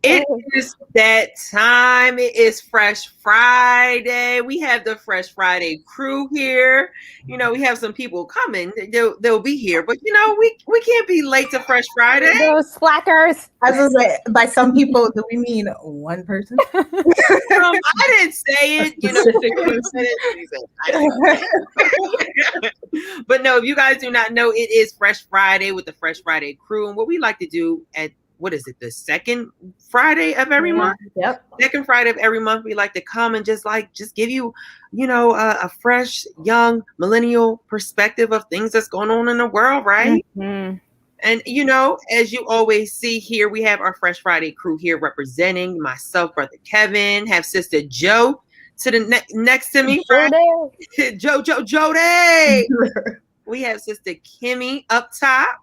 It is that time. It is Fresh Friday. We have the Fresh Friday crew here. You know, we have some people coming. They'll be here, but you know, we can't be late to Fresh Friday. Those slackers. I was like, by some people, do we mean one person? I didn't say it. You know, but no, if you guys do not know, it is Fresh Friday with the Fresh Friday crew, and what we like to do at what is it, the second Friday of every month? Yep. Second Friday of every month, we like to come and just give you, you know, a fresh, young, millennial perspective of things that's going on in the world, right? Mm-hmm. And, you know, as you always see here, we have our Fresh Friday crew here representing myself, Brother Kevin, have Sister Joe to the next to me. Joe Day. We have Sister Kimmy up top.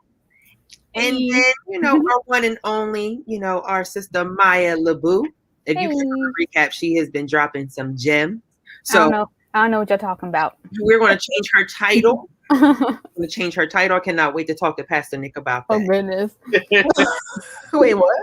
And then, you know, our one and only, you know, our sister Maya Laboo. If you can recap, she has been dropping some gems. So I don't know what you're talking about. We're going to change her title. I cannot wait to talk to Pastor Nick about that. Oh, goodness. Wait, what?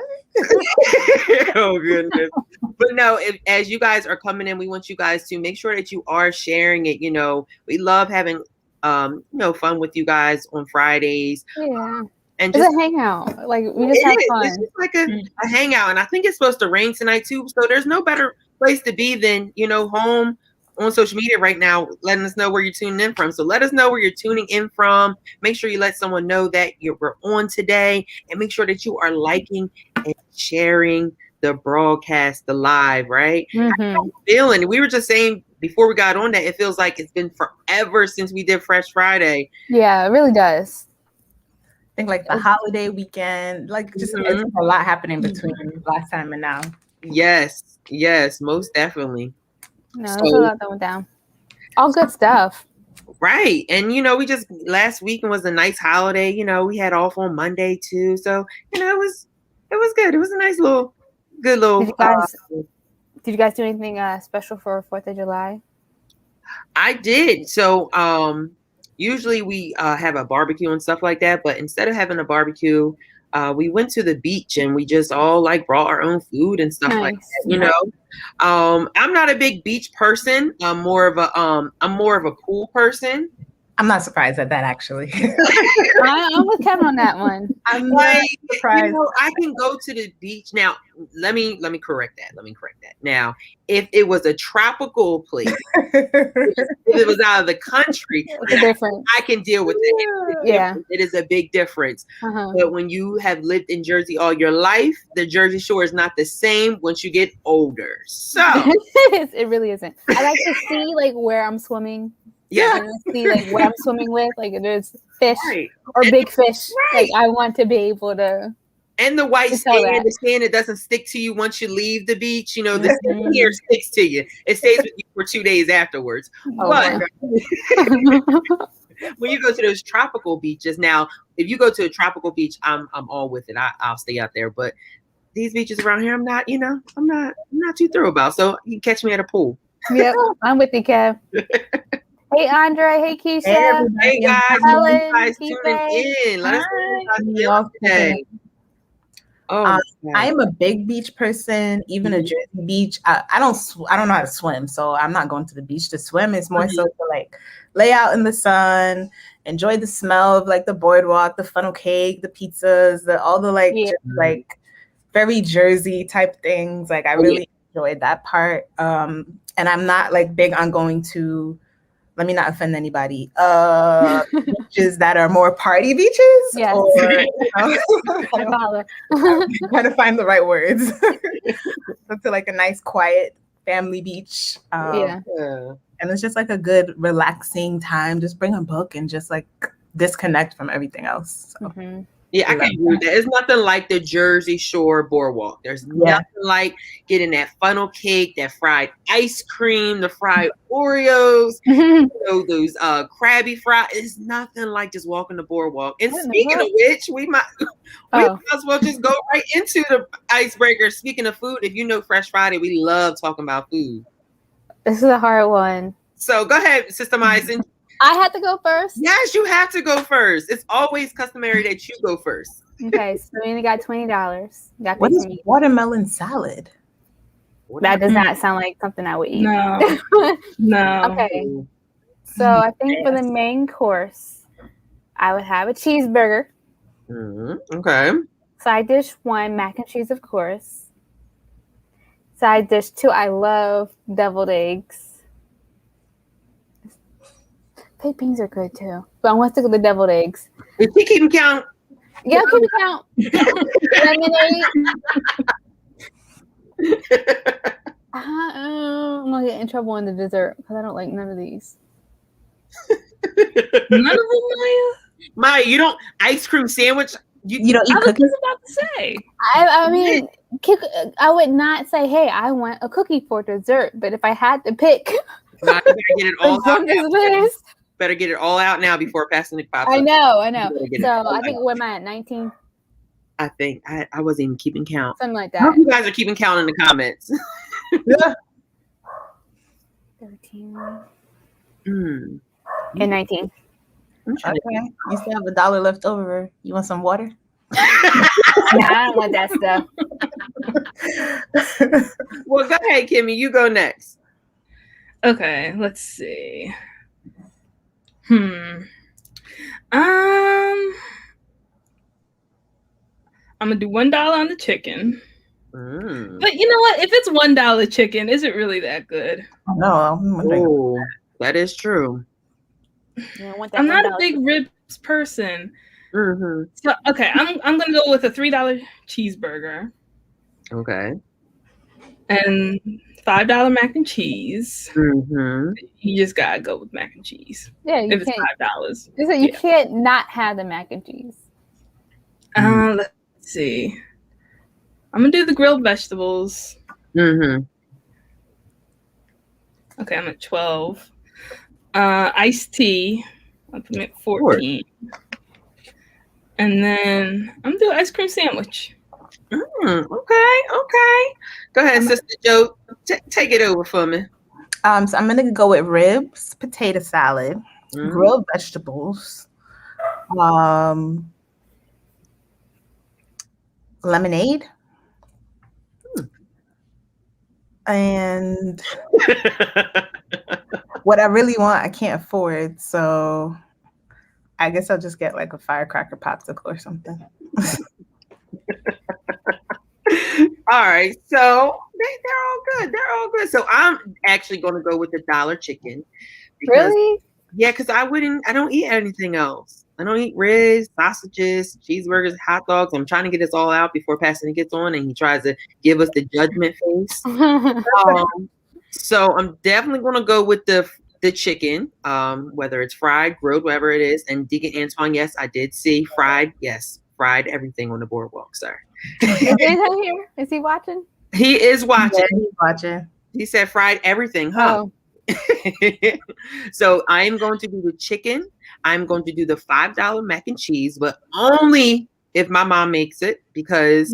Oh, goodness. But no, as you guys are coming in, we want you guys to make sure that you are sharing it. You know, we love having, you know, fun with you guys on Fridays. Yeah. And just a hangout. Like, we just have fun. It's just like a hangout. And I think it's supposed to rain tonight, too. So there's no better place to be than, you know, home on social media right now, letting us know where you're tuning in from. So let us know where you're tuning in from. Make sure you let someone know that we're on today. And make sure that you are liking and sharing the broadcast, the live, right? Mm-hmm. Feeling. We were just saying before we got on that it feels like it's been forever since we did Fresh Friday. Yeah, it really does. I think like the holiday weekend, like just it's a lot happening between last time and now. Yes, most definitely. No, there's a lot that went down. All good stuff. Right. And you know, we just last weekend was a nice holiday. You know, we had off on Monday too. So, you know, it was good. It was a nice good little Did you guys do anything special for 4th of July? I did. So usually we have a barbecue and stuff like that, but instead of having a barbecue, we went to the beach and we just all like brought our own food and stuff like that, you know. I'm not a big beach person. I'm more of a pool person. I'm not surprised at that, actually. I'm with Kevin on that one. I'm like, surprised. You know, I can go to the beach now. Let me correct that. Now, if it was a tropical place, if it was out of the country, I can deal with it. Yeah, it is a big difference. But when you have lived in Jersey all your life, the Jersey Shore is not the same once you get older. So it really isn't. I like to see like where I'm swimming. Yeah, see like what I'm swimming with, like there's fish or big fish. Like I want to be able to. And the white sand, it doesn't stick to you once you leave the beach. You know, the sand here sticks to you. It stays with you for 2 days afterwards. But when you go to those tropical beaches, now if you go to a tropical beach, I'm all with it. I'll stay out there. But these beaches around here, I'm not too thrilled about. So you can catch me at a pool. Yep, I'm with you, Kev. Hey, Andre. Hey, Keisha. Hey, guys. Helen, you guys tuning in. Let us know how today. I am a big beach person, even a Jersey beach. I don't know how to swim, so I'm not going to the beach to swim. It's more so to like lay out in the sun, enjoy the smell of like the boardwalk, the funnel cake, the pizzas, all the just, like very Jersey type things. Like I really enjoyed that part. And I'm not like big on going to, let me not offend anybody, beaches that are more party beaches. Yes. Or, I'm trying to find the right words. To like a nice, quiet family beach. And it's just like a good, relaxing time. Just bring a book and just like disconnect from everything else. So. Yeah, I can agree with that. It's nothing like the Jersey Shore boardwalk. There's nothing like getting that funnel cake, that fried ice cream, the fried Oreos, those Crabby Fry. It's nothing like just walking the boardwalk. And speaking of which, we might as well just go right into the icebreaker. Speaking of food, if you know Fresh Friday, we love talking about food. This is a hard one. So go ahead, Sister Maya. I had to go first. Yes, you have to go first. It's always customary that you go first. Okay, so we only got $20. What is watermelon salad? That does not sound like something I would eat. No. No. Okay. So I think for the main course, I would have a cheeseburger. Okay. Side dish 1, mac and cheese, of course. Side dish 2, I love deviled eggs. Baked beans are good too, but I'm going to stick with the deviled eggs. If you keep count. Yeah, keep it count. Lemonade. I'm going to get in trouble on the dessert because I don't like none of these. None of them, Maya? Maya, you don't ice cream sandwich? You don't eat cookies? I was about to say. I mean, I would not say, hey, I want a cookie for dessert, but if I had to pick, Nah, you better get it all out now. List. Better get it all out now before passing the pops. I know. So I think what am I at 19? I think I wasn't even keeping count. Something like I hope that. you guys are keeping count in the comments. 13 And 19. Okay. You still have $1 left over. You want some water? Nah, I don't want that stuff. Well, go ahead, Kimmy. You go next. Okay, let's see. I'm gonna do $1 on the chicken. But you know what? If it's $1 chicken, is it really that good? No, that is true. I'm not a big ribs person. So okay, I'm gonna go with a $3 cheeseburger. Okay. And $5 mac and cheese. You just gotta go with mac and cheese. Yeah, if it's $5. You can't not have the mac and cheese. Let's see. I'm gonna do the grilled vegetables. Okay, I'm at 12. Iced tea. I'm at 14. And then I'm gonna do an ice cream sandwich. Okay. Go ahead, Sister Joe. Take it over for me. So I'm gonna go with ribs, potato salad, grilled vegetables, lemonade, and what I really want, I can't afford. So I guess I'll just get like a firecracker popsicle or something. All right, so they're all good. So I'm actually going to go with the $1 chicken. Really? Yeah, because I don't eat anything else. I don't eat ribs, sausages, cheeseburgers, hot dogs. I'm trying to get this all out before Pastor gets on, and he tries to give us the judgment face. So I'm definitely going to go with the chicken, whether it's fried, grilled, whatever it is. And Deacon Antoine, yes, I did see fried. Yes, fried everything on the boardwalk, sir. Is he here? Is he watching? He is watching. Yeah, he's watching. He said fried everything, huh? So I am going to do the chicken. I'm going to do the $5 mac and cheese, but only if my mom makes it, because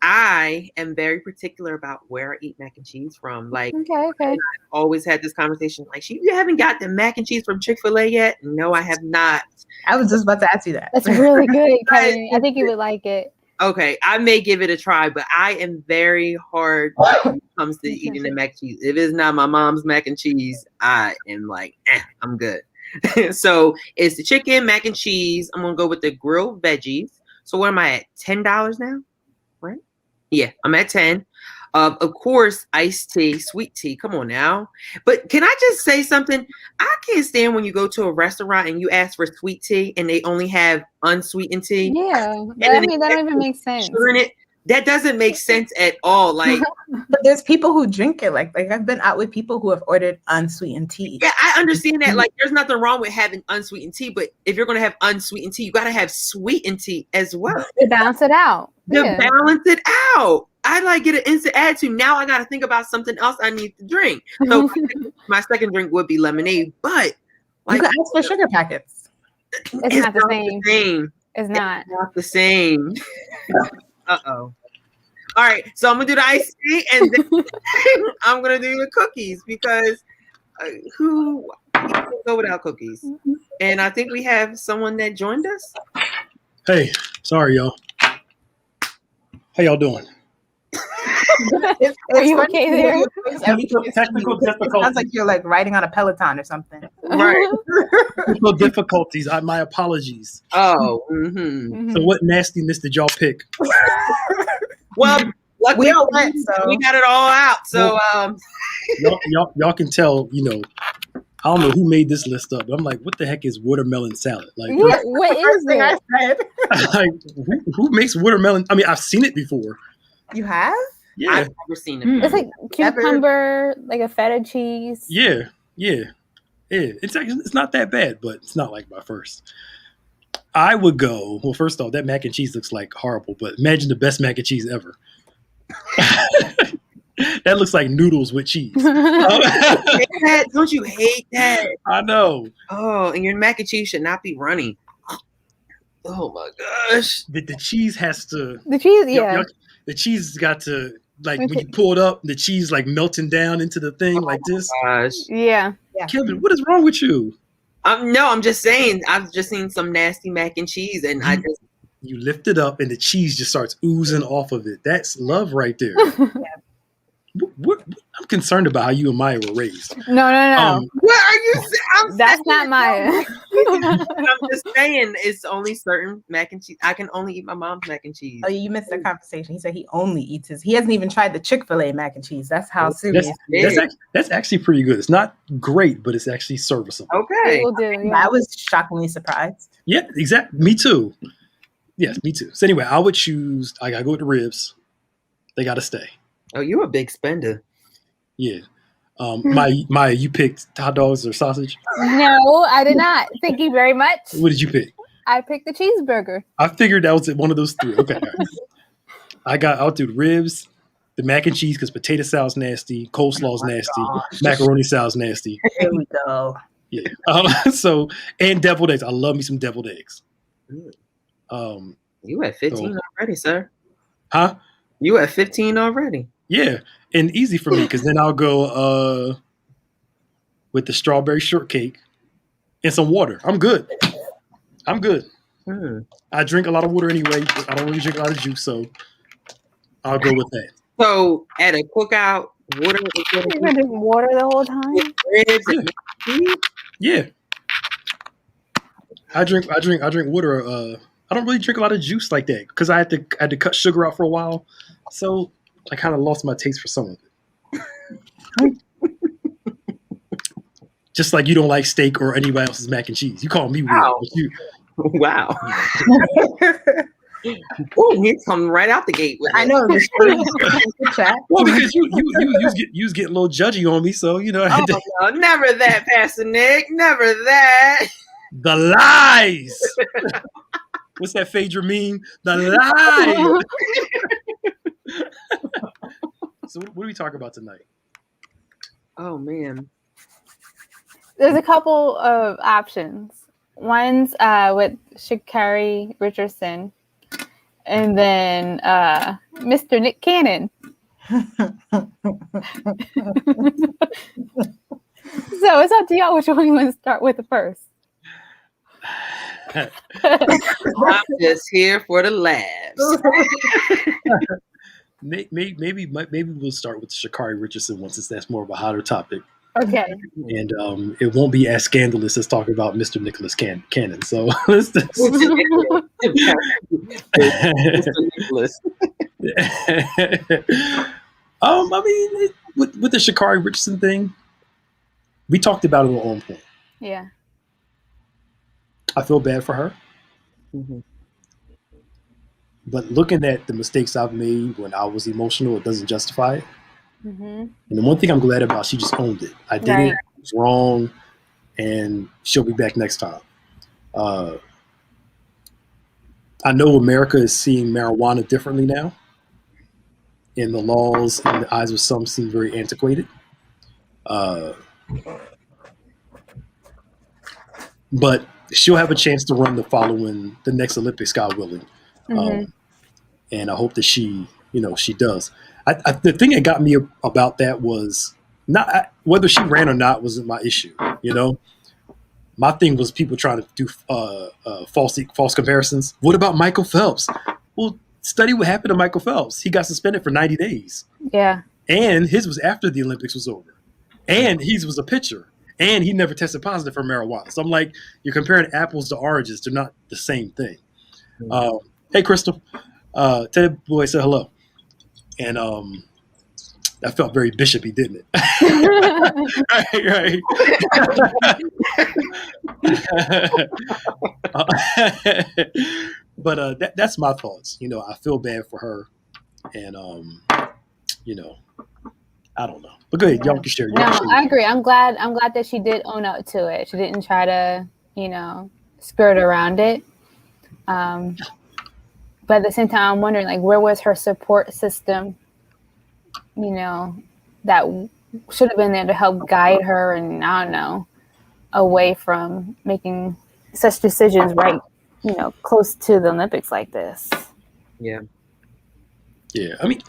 I am very particular about where I eat mac and cheese from. Like, okay. I've always had this conversation. Like, you haven't got the mac and cheese from Chick-fil-A yet? No, I have not. I was just about to ask you that. That's really good, Kevin. I think you would like it. Okay, I may give it a try, but I am very hard when it comes to eating the mac and cheese. If it's not my mom's mac and cheese, I am like, I'm good. So it's the chicken, mac and cheese. I'm gonna go with the grilled veggies. So what am I at? $10 now? Right? Yeah, I'm at 10. Of course, iced tea, sweet tea. Come on now. But can I just say something? I can't stand when you go to a restaurant and you ask for sweet tea and they only have unsweetened tea. Yeah, that don't even make sense. That doesn't make sense at all. Like, but there's people who drink it. Like I've been out with people who have ordered unsweetened tea. Yeah, I understand that. Like, there's nothing wrong with having unsweetened tea, but if you're gonna have unsweetened tea, you gotta have sweetened tea as well to balance it out. Balance it out. I like get an instant attitude. Now I got to think about something else I need to drink. So my second drink would be lemonade, but like, you can ask for sugar packets. It's not the same. It's not the same. Uh-oh. All right, so I'm gonna do the iced tea, and then I'm gonna do the cookies because who can't go without cookies. And I think we have someone that joined us. Hey, sorry, y'all. How y'all doing? Are you okay there? Technical difficulties. Sounds like you're like riding on a Peloton or something. Right. Technical difficulties. My apologies. Oh. So what nastiness did y'all pick? Well, luckily, we all went, so we got it all out. So y'all can tell, I don't know who made this list up, but I'm like, what the heck is watermelon salad? Like, Yeah, what is thing I it? said. like who makes watermelon? I mean, I've seen it before. You have? Yeah, I've never seen it. It's like cucumber, like a feta cheese. yeah. It's not that bad, but it's not like my first. I would go. Well, first off, that mac and cheese looks like horrible, but imagine the best mac and cheese ever. That looks like noodles with cheese. Don't you hate that? I know. Oh, and your mac and cheese should not be runny. Oh my gosh. The cheese has to. The cheese, yeah. The cheese has got to, like, when you pull it up, the cheese like melting down into the thing like this. Gosh. Yeah. Kevin, what is wrong with you? No, I'm just saying. I've just seen some nasty mac and cheese, and I just. You lift it up, and the cheese just starts oozing off of it. That's love right there. I'm concerned about how you and Maya were raised. No. What are you saying? That's not Maya. I'm just saying it's only certain mac and cheese. I can only eat my mom's mac and cheese. Oh, you missed the conversation. He said he only eats his. He hasn't even tried the Chick-fil-A mac and cheese. That's how serious. That's actually pretty good. It's not great, but it's actually serviceable. Okay. Will do, yeah. I was shockingly surprised. Yeah, exactly. Me too. Yes, me too. So anyway, I would choose. I gotta go with the ribs. They gotta stay. Oh, you're a big spender. Yeah. Maya, you picked hot dogs or sausage? No, I did not. Thank you very much. What did you pick? I picked the cheeseburger. I figured that was one of those three. Okay. I'll do the ribs, the mac and cheese because potato salad's nasty, coleslaw's nasty, macaroni salad's nasty. Here we go. Yeah. And deviled eggs. I love me some deviled eggs. You at 15 already, sir. Huh? You at 15 already. Yeah. And easy for me because then I'll go with the strawberry shortcake and some water. I'm good. I drink a lot of water anyway. I don't really drink a lot of juice, so I'll go with that. So at a cookout, water. You're gonna drink water the whole time? Ribs Yeah. I drink water. I don't really drink a lot of juice like that because I had to cut sugar out for a while, so I kind of lost my taste for some of it. Just like you don't like steak or anybody else's mac and cheese. You call me weird. Wow. But you, wow. Oh, he's coming right out the gate with it. I know. Well, because you was getting a little judgy on me, so I had to. No, never that, Pastor Nick. Never that. The lies. What's that Phaedra meme? The lies. So what are we talking about tonight? Oh man. There's a couple of options. One's with Shikari Richardson, and then Mr. Nick Cannon. So it's up to y'all which one you want to start with first. I'm just here for the laughs. Maybe we'll start with Shikari Richardson once that's more of a hotter topic. Okay. And it won't be as scandalous as talking about Mr. Nicholas Cannon. So let's I mean, with the Shikari Richardson thing, we talked about it at one point. Yeah. I feel bad for her. Mm-hmm. But looking at the mistakes I've made when I was emotional, it doesn't justify it. Mm-hmm. And the one thing I'm glad about, she just owned it. I did it. It was wrong, and she'll be back next time. I know America is seeing marijuana differently now, and the laws in the eyes of some seem very antiquated. But she'll have a chance to run the next Olympics, God willing. Mm-hmm. And I hope that she does. The thing that got me about that was not whether she ran or not wasn't my issue. My thing was people trying to do false comparisons. What about Michael Phelps? Well, study what happened to Michael Phelps. He got suspended for 90 days. Yeah. And his was after the Olympics was over. And he was a pitcher. And he never tested positive for marijuana. So I'm like, you're comparing apples to oranges. They're not the same thing. Hey, Crystal. Ted Boy said hello. And that felt very bishopy, didn't it? Right. But that's my thoughts. You know, I feel bad for her. And, you know, I don't know. But go ahead, y'all can share. I agree. I'm glad that she did own up to it. She didn't try to, you know, skirt around it. But at the same time, I'm wondering, like, where was her support system? You know, that should have been there to help guide her, and I don't know, away from making such decisions right, you know, close to the Olympics like this. Yeah. Yeah. I mean,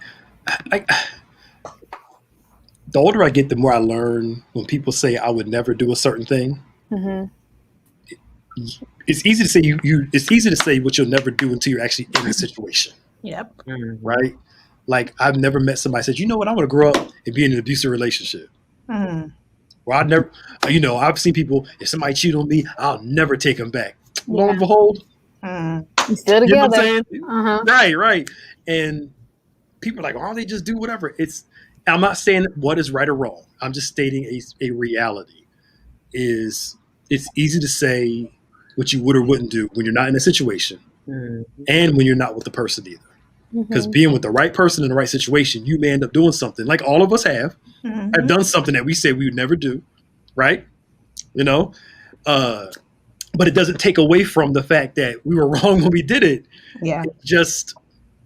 the older I get, the more I learn when people say I would never do a certain thing. Mm-hmm. It's easy to say it's easy to say what you'll never do until you're actually in the situation. Yep. Right? Like, I've never met somebody who said, you know what, I want to grow up and be in an abusive relationship. Well, I've never, you know, I've seen people, if somebody cheat on me, I'll never take them back. Yeah. Lo and behold, still together. You know what I'm saying? Right. And people are like, oh, they just do whatever. I'm not saying what is right or wrong. I'm just stating a reality. It's easy to say what you would or wouldn't do when you're not in a situation and when you're not with the person either. Because being with the right person in the right situation, you may end up doing something like all of us have done something that we said we would never do, right? You know, but it doesn't take away from the fact that we were wrong when we did it. Yeah, just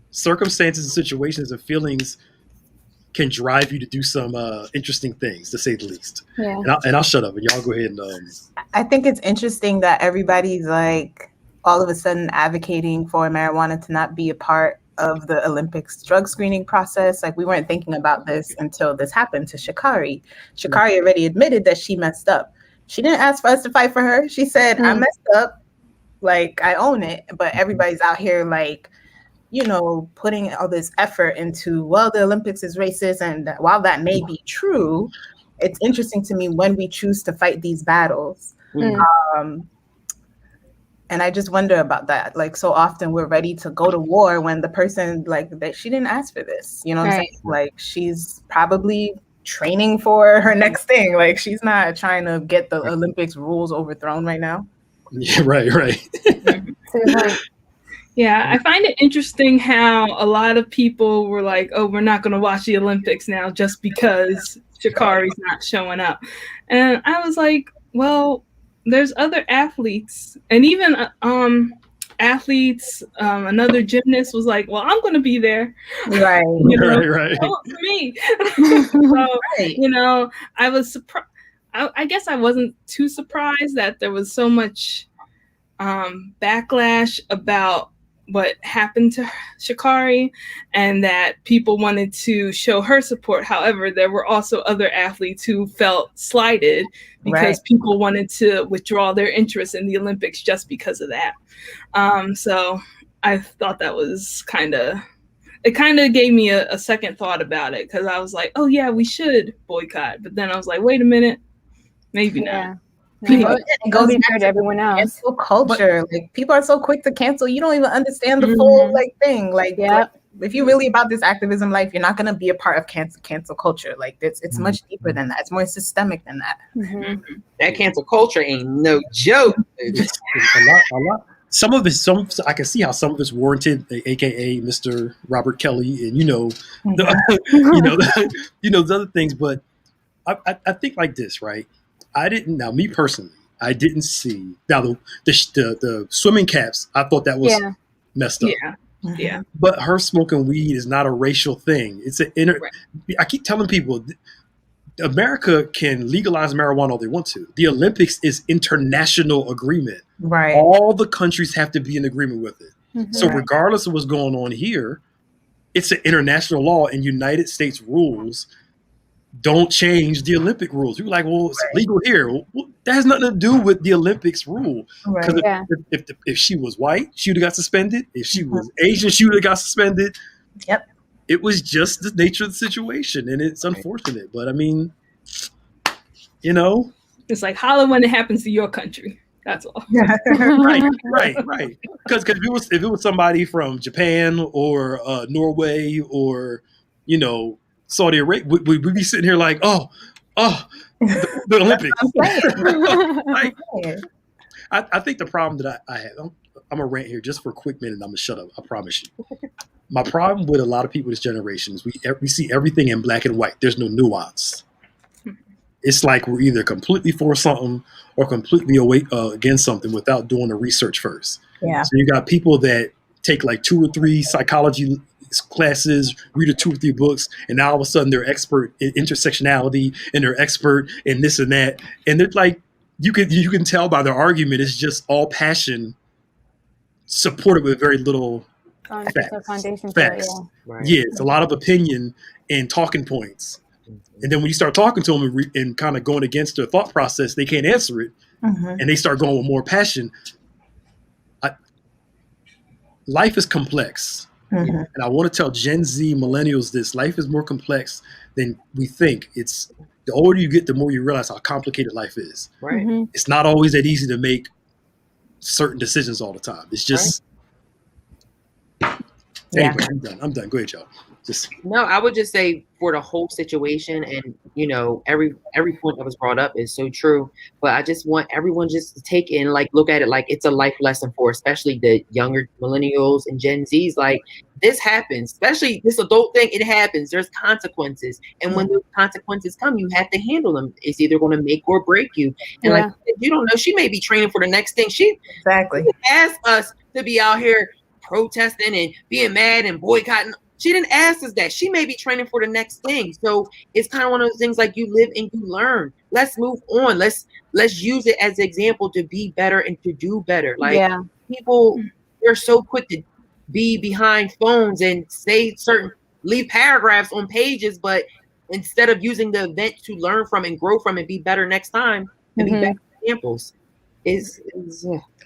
circumstances and situations and feelings can drive you to do some interesting things, to say the least. Yeah, and I'll shut up and y'all go ahead and. I think it's interesting that everybody's like all of a sudden advocating for marijuana to not be a part of the Olympics drug screening process. Like, we weren't thinking about this until this happened to Shikari. Shikari already admitted that she messed up. She didn't ask for us to fight for her. She said, I messed up. Like, I own it. But everybody's out here, like, you know, putting all this effort into, well, the Olympics is racist. And while that may be true, it's interesting to me when we choose to fight these battles. And I just wonder about that. Like, so often we're ready to go to war when the person, like, that she didn't ask for this. You know what I'm saying? Like, she's probably training for her next thing. Like, she's not trying to get the Olympics rules overthrown right now. Yeah, right. Yeah, I find it interesting how a lot of people were like, oh, we're not going to watch the Olympics now just because Shikari's not showing up. And I was like, well, there's other athletes, and even athletes. Another gymnast was like, "Well, I'm going to be there." Right, you know, right. For me, so, you know, I was surprised. I guess I wasn't too surprised that there was so much backlash about what happened to Shikari and that people wanted to show her support. However, there were also other athletes who felt slighted because people wanted to withdraw their interest in the Olympics just because of that. So I thought that was it kind of gave me a second thought about it, because I was like, oh yeah, we should boycott. But then I was like, wait a minute, maybe not. It goes back to everyone else. Cancel culture. Like, people are so quick to cancel. You don't even understand the full thing. Like, if you're really about this activism life, you're not going to be a part of cancel culture. Like, it's much deeper than that. It's more systemic than that. That cancel culture ain't no joke. a lot. Some of it, I can see how some of it's warranted, aka Mr. Robert Kelly, and the other things. But I think like this, right? Me personally, I didn't see. Now the swimming caps, I thought that was messed up. Yeah. But her smoking weed is not a racial thing. It's I keep telling people, America can legalize marijuana all they want to. The Olympics is international agreement. Right. All the countries have to be in agreement with it. So regardless of what's going on here, it's an international law and United States rules don't change the Olympic rules. You're like, well, it's legal here. Well, that has nothing to do with the Olympics rule. Because if she was white, she would have got suspended. If she was Asian, she would have got suspended. Yep. It was just the nature of the situation, and it's unfortunate. But I mean, you know, it's like holler when it happens to your country. That's all. right. Because if it was somebody from Japan or Norway or Saudi Arabia, we'd be sitting here like, the Olympics. I think the problem that I have, I'm gonna rant here just for a quick minute. I'm gonna shut up. I promise you. My problem with a lot of people this generation is we see everything in black and white. There's no nuance. It's like we're either completely for something or completely against something without doing the research first. Yeah. So you got people that take like 2 or 3 psychology classes, read 2 or 3 books, and now all of a sudden they're expert in intersectionality and they're expert in this and that. And they're like, you can tell by their argument, it's just all passion supported with very little facts. Yeah, it's a lot of opinion and talking points. And then when you start talking to them and kind of going against their thought process, they can't answer it. And they start going with more passion. Life is complex. And I want to tell Gen Z millennials this. Life is more complex than we think. It's the older you get, the more you realize how complicated life is. Right. It's not always that easy to make certain decisions all the time. It's just anyway, I'm done. Go ahead, y'all. No, I would just say for the whole situation, and every point that was brought up is so true. But I just want everyone just to take in, like, look at it like it's a life lesson for especially the younger millennials and Gen Zs. Like, this happens, especially this adult thing. It happens. There's consequences, and when those consequences come, you have to handle them. It's either going to make or break you. And like, you don't know, she may be training for the next thing. She asked us to be out here protesting and being mad and boycotting. She didn't ask us that. She may be training for the next thing. So it's kind of one of those things like you live and you learn. Let's move on. Let's use it as an example to be better and to do better. Like people, they're so quick to be behind phones and leave paragraphs on pages, but instead of using the event to learn from and grow from and be better next time and be better examples, is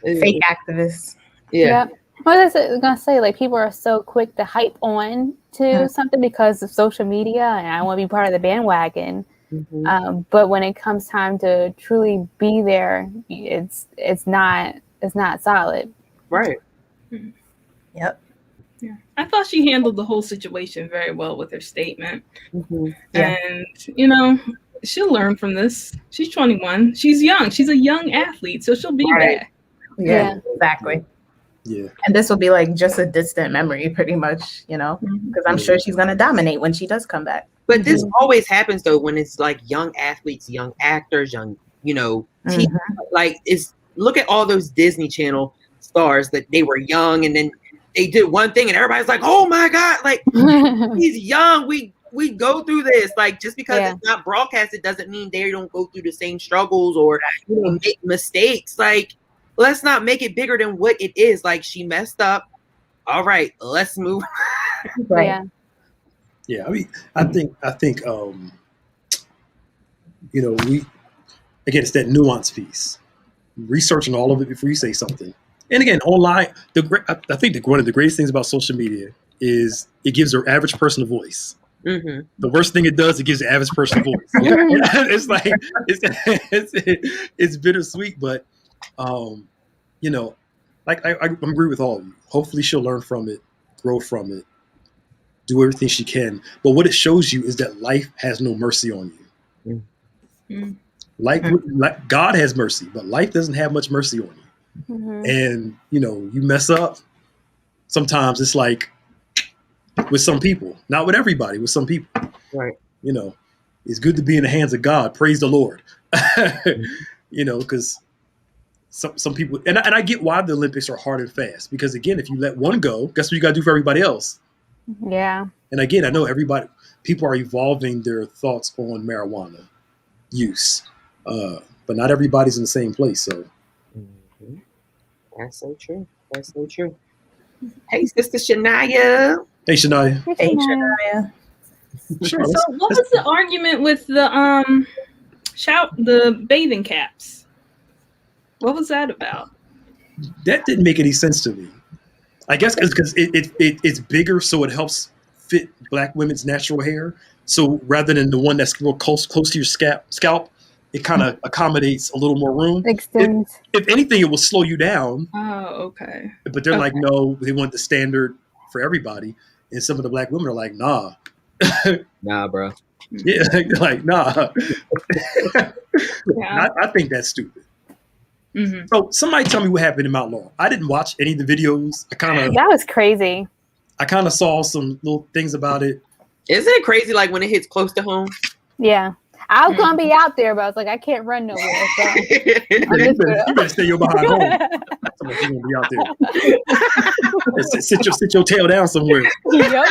fake activists. Yeah. I was gonna say, like, people are so quick to hype on to something because of social media, and I want to be part of the bandwagon. But when it comes time to truly be there, it's not solid. Right. Yep. Yeah. I thought she handled the whole situation very well with her statement. And she'll learn from this. She's 21. She's young. She's a young athlete, so she'll be back. Yeah, exactly. Yeah. And this will be like just a distant memory, pretty much, because I'm sure she's going to dominate when she does come back. But this always happens, though, when it's like young athletes, young actors, young, team. Like, look at all those Disney Channel stars that they were young and then they did one thing and everybody's like, oh my God, like he's young. We go through this. Like, just because it's not broadcasted doesn't mean they don't go through the same struggles or make mistakes. Like, let's not make it bigger than what it is. Like, she messed up. All right, let's move. Right. Yeah. I mean, I think it's that nuance piece. Researching all of it before you say something. And again, online, I think one of the greatest things about social media is it gives the average person a voice. The worst thing it does, it gives the average person a voice. It's like it's bittersweet, but like I agree with all of you. Hopefully she'll learn from it, grow from it, do everything she can. But what it shows you is that life has no mercy on you. Like God has mercy, but life doesn't have much mercy on you. And you mess up. Sometimes it's like with some people, not with everybody, with some people. Right. It's good to be in the hands of God. Praise the Lord. Because some people, and I get why the Olympics are hard and fast, because again, if you let one go, guess what you got to do for everybody else? Yeah. And again, I know people are evolving their thoughts on marijuana use, but not everybody's in the same place. So that's so true. That's so true. Hey, Sister Shania. Hey, Shania. Hey, Shania. Sure. So what was the argument with the bathing caps? What was that about? That didn't make any sense to me. I guess because it's bigger, so it helps fit Black women's natural hair. So rather than the one that's real close to your scalp, it kind of accommodates a little more room. Extends. If anything, it will slow you down. Oh, okay. But they're like, no, they want the standard for everybody. And some of the Black women are like, nah. Nah, bro. Yeah, like, nah. Yeah. I think that's stupid. Mm-hmm. So somebody tell me what happened in Mount Laurel. I didn't watch any of the videos. That was crazy. I kind of saw some little things about it. Isn't it crazy? Like when it hits close to home. Yeah, I was gonna be out there, but I was like, I can't run nowhere. So You better stay your behind home. Somebody's gonna be out there. sit your tail down somewhere. Yep.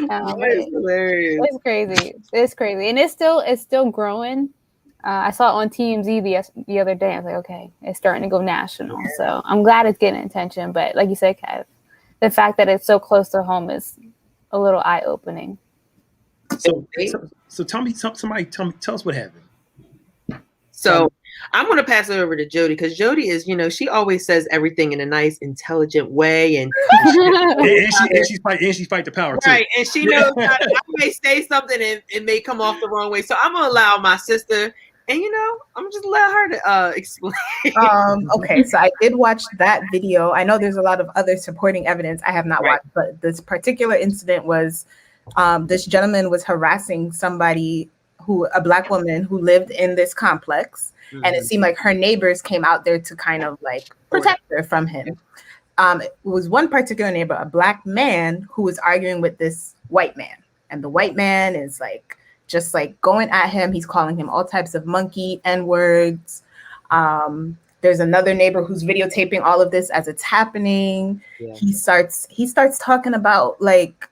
That's hilarious. It's crazy. It's crazy, and it's still growing. I saw it on TMZ the other day. I was like, okay, it's starting to go national. So I'm glad it's getting attention. But like you said, Kev, the fact that it's so close to home is a little eye-opening. So tell us what happened. So I'm going to pass it over to Jody because Jody is, she always says everything in a nice, intelligent way, and she fight the power too. Right, and she knows I may say something and it may come off the wrong way. So I'm going to allow my sister, and I'm just let her to explain. Okay, so I did watch that video. I know there's a lot of other supporting evidence I have not watched, but this particular incident was this gentleman was harassing somebody, a Black woman who lived in this complex, and it seemed like her neighbors came out there to kind of like protect her from him. It was one particular neighbor, a Black man, who was arguing with this white man, and the white man is like just like going at him. He's calling him all types of monkey N-words. There's another neighbor who's videotaping all of this as it's happening. Yeah. He starts talking about like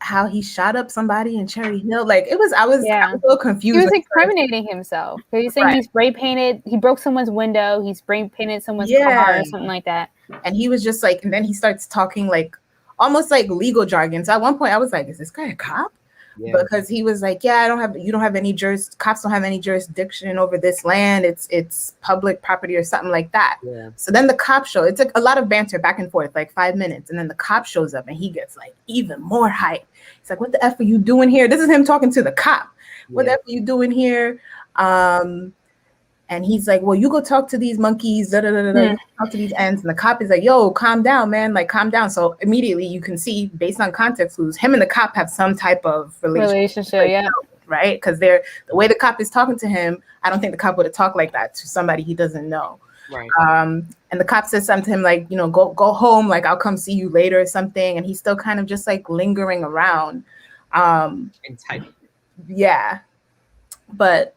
how he shot up somebody in Cherry Hill. Like I was a little confused. He was incriminating himself. He's saying he spray painted, he broke someone's window, he spray painted someone's car or something like that. And he was just like, and then he starts talking like almost like legal jargon. So at one point I was like, is this guy a cop? Yeah. Because he was like, you don't have any cops don't have any jurisdiction over this land. It's public property or something like that. Yeah. So then the cop it's like a lot of banter back and forth, like 5 minutes. And then the cop shows up and he gets like even more hype. He's like, what the F are you doing here? This is him talking to the cop. What the F are you doing here? And he's like, well, you go talk to these monkeys, talk to these ants. And the cop is like, yo, calm down, man. Like, calm down. So immediately you can see, based on context clues, him and the cop have some type of relationship, right? Because the way the cop is talking to him, I don't think the cop would have talked like that to somebody he doesn't know. Right. And the cop says something to him like, go home. Like, I'll come see you later or something. And he's still kind of just like lingering around. Yeah. But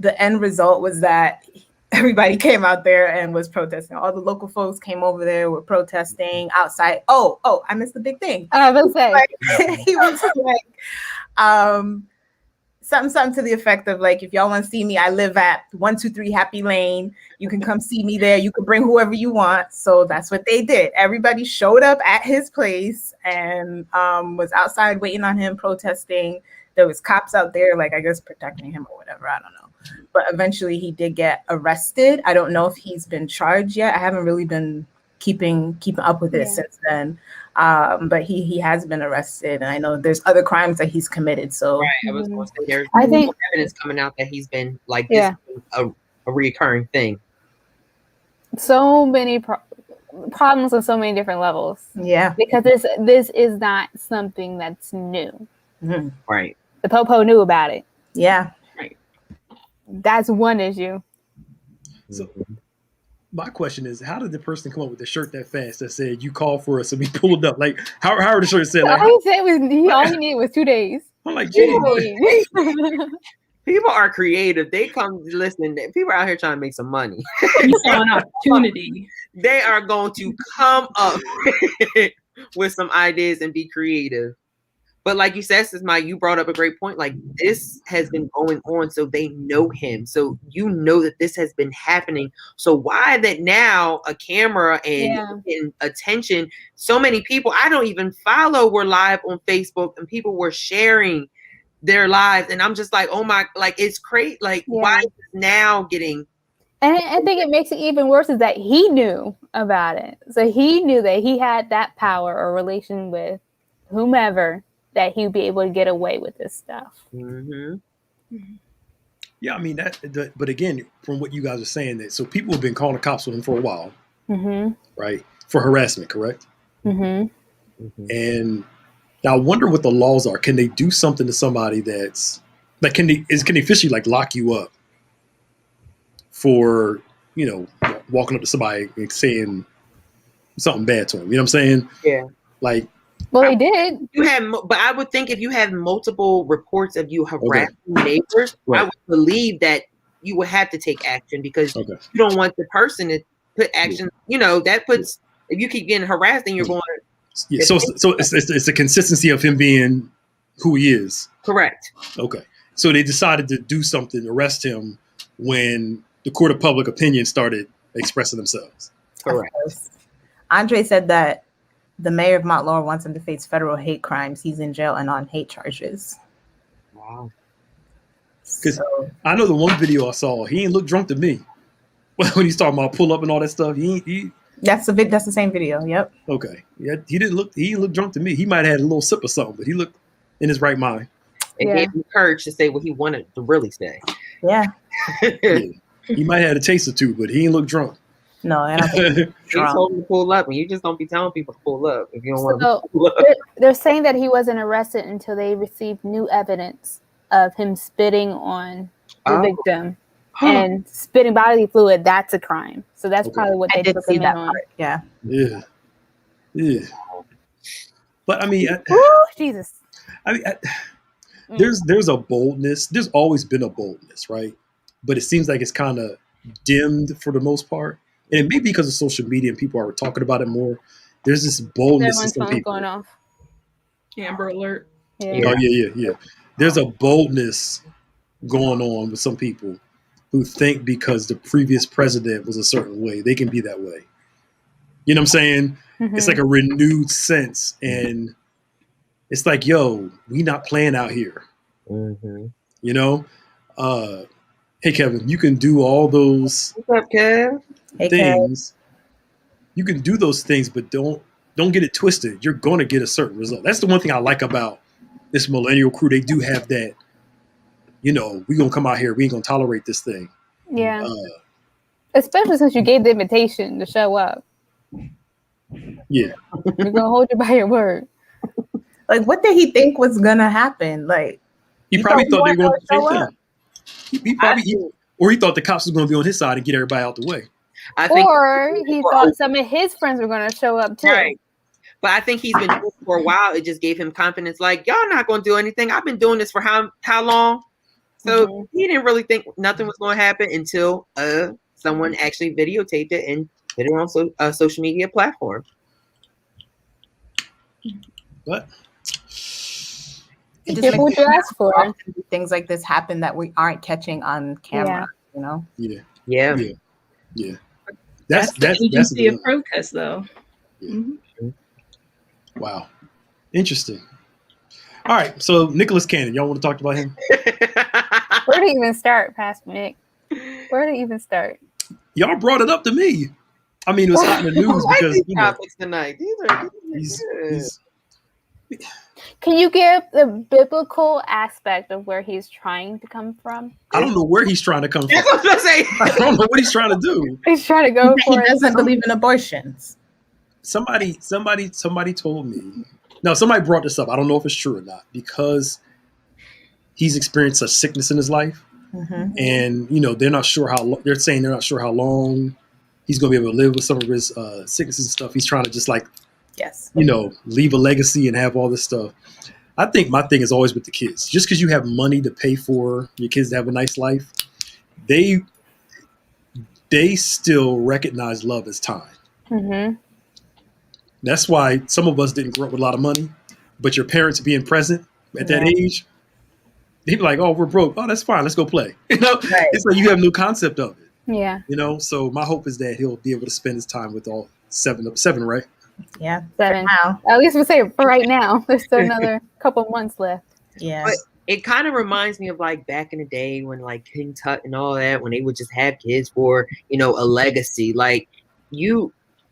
the end result was that everybody came out there and was protesting. All the local folks came over there, were protesting outside. Oh, I missed the big thing. I was gonna say. He was like, something to the effect of like, if y'all want to see me, I live at 123 Happy Lane. You can come see me there. You can bring whoever you want. So that's what they did. Everybody showed up at his place and was outside waiting on him, protesting. There was cops out there, like, I guess, protecting him or whatever. I don't know. But eventually he did get arrested. I don't know if he's been charged yet. I haven't really been keeping up with it since then. But he has been arrested. And I know there's other crimes that he's committed. So I was going to say there's evidence coming out that he's been like this a recurring thing. So many problems on so many different levels. Yeah. Because this is not something that's new. Mm-hmm. Right. The Popo knew about it. Yeah. That's one issue. So my question is, how did the person come up with the shirt that fast that said "You called for us and we pulled up"? Like, how the shirt said? Like, all he needed was 2 days. I'm like, people are creative. They come listen. People are out here trying to make some money. You saw an opportunity. They are going to come up with some ideas and be creative. But like you said, Sis Mike, you brought up a great point. Like, this has been going on, so they know him. So you know that this has been happening. So why that now a camera and attention, so many people I don't even follow were live on Facebook and people were sharing their lives. And I'm just like, oh my, like, it's crazy. Like, why is this now getting... And I think it makes it even worse is that he knew about it. So he knew that he had that power or relation with whomever, that he would be able to get away with this stuff. Mm-hmm. Yeah, I mean, but again, from what you guys are saying, that so people have been calling the cops on him for a while, right? For harassment, correct? And I wonder what the laws are. Can they do something to somebody that's like, can they officially like lock you up for, you know, walking up to somebody and saying something bad to them? You know what I'm saying? Yeah. Like, well, they did. But I would think if you have multiple reports of you harassing neighbors, I would believe that you would have to take action, because you don't want the person to put action. You know, that puts, if you keep getting harassed, then you're going to... Yeah, so it's the consistency of him being who he is. Correct. Okay. So they decided to do something, arrest him, when the court of public opinion started expressing themselves. Correct. Andre said that the mayor of Mount Laurel wants him to face federal hate crimes. He's in jail and on hate charges. Wow. Because I know the one video I saw, he ain't look drunk to me. When he's talking about pull up and all that stuff, that's the same video. Yep. Okay. Yeah, he didn't look drunk to me. He might have had a little sip or something, but he looked in his right mind. It gave him courage to say what he wanted to really say. Yeah. He might have had a taste or two, but he ain't look drunk. No, I don't think he told him to pull up, and you just don't be telling people to pull up if you don't want to pull up. They're saying that he wasn't arrested until they received new evidence of him spitting on the victim and spitting bodily fluid. That's a crime. So that's probably what they took him in on. Yeah. Yeah. But I mean, Jesus. I mean, there's a boldness. There's always been a boldness, right? But it seems like it's kind of dimmed for the most part. And it may be because of social media and people are talking about it more. There's this boldness in some people. Going off. Amber Alert. Yeah. Oh, yeah. There's a boldness going on with some people who think because the previous president was a certain way, they can be that way. You know what I'm saying? It's like a renewed sense. And it's like, yo, we not playing out here. You know? Hey, Kevin, you can do all those What's up, Kev? things. You can do those things, but don't get it twisted. You're going to get a certain result. That's the one thing I like about this millennial crew. They do have that, you know, we're going to come out here. We ain't going to tolerate this thing. Yeah. Especially since you gave the invitation to show up. Yeah. We're going to hold you by your word. Like, what did he think was going to happen? Like, he probably thought they were going to do the same thing. Or he thought the cops was going to be on his side and get everybody out the way. Or he thought some of his friends were going to show up too. Right. But I think he's been doing it for a while. It just gave him confidence. Like, y'all not going to do anything. I've been doing this for how long? So he didn't really think nothing was going to happen until someone actually videotaped it and put it on a social media platform. But it just makes you ask for things like this happen that we aren't catching on camera. You know? Yeah. That's the agency of protest, though. Yeah. Wow. Interesting. All right. So Nicholas Cannon, y'all want to talk about him? Where to even start, Pastor Nick? Where to even start? Y'all brought it up to me. I mean, it was hot in the news because these topics tonight. These are Can you give the biblical aspect of where he's trying to come from? I don't know where he's trying to come from. That's what I was gonna say. I don't know what he's trying to do. He's trying to go for He doesn't believe in abortions. Somebody told me. No, somebody brought this up. I don't know if it's true or not, because he's experienced such sickness in his life, and you know they're not sure how. They're saying they're not sure how long he's going to be able to live with some of his sicknesses and stuff. He's trying to just leave a legacy and have all this stuff. I think my thing is always with the kids. Just because you have money to pay for your kids to have a nice life, they still recognize love as time. That's why some of us didn't grow up with a lot of money, but your parents being present at that age, they'd be like, "Oh, we're broke. Oh, that's fine. Let's go play." It's like you have no concept of it. Yeah. So my hope is that he'll be able to spend his time with all seven, right? Yeah, 7. At least we'll say for right now. There's still another couple months left. Yeah. But it kind of reminds me of like back in the day when like King Tut and all that, when they would just have kids for, a legacy. Like you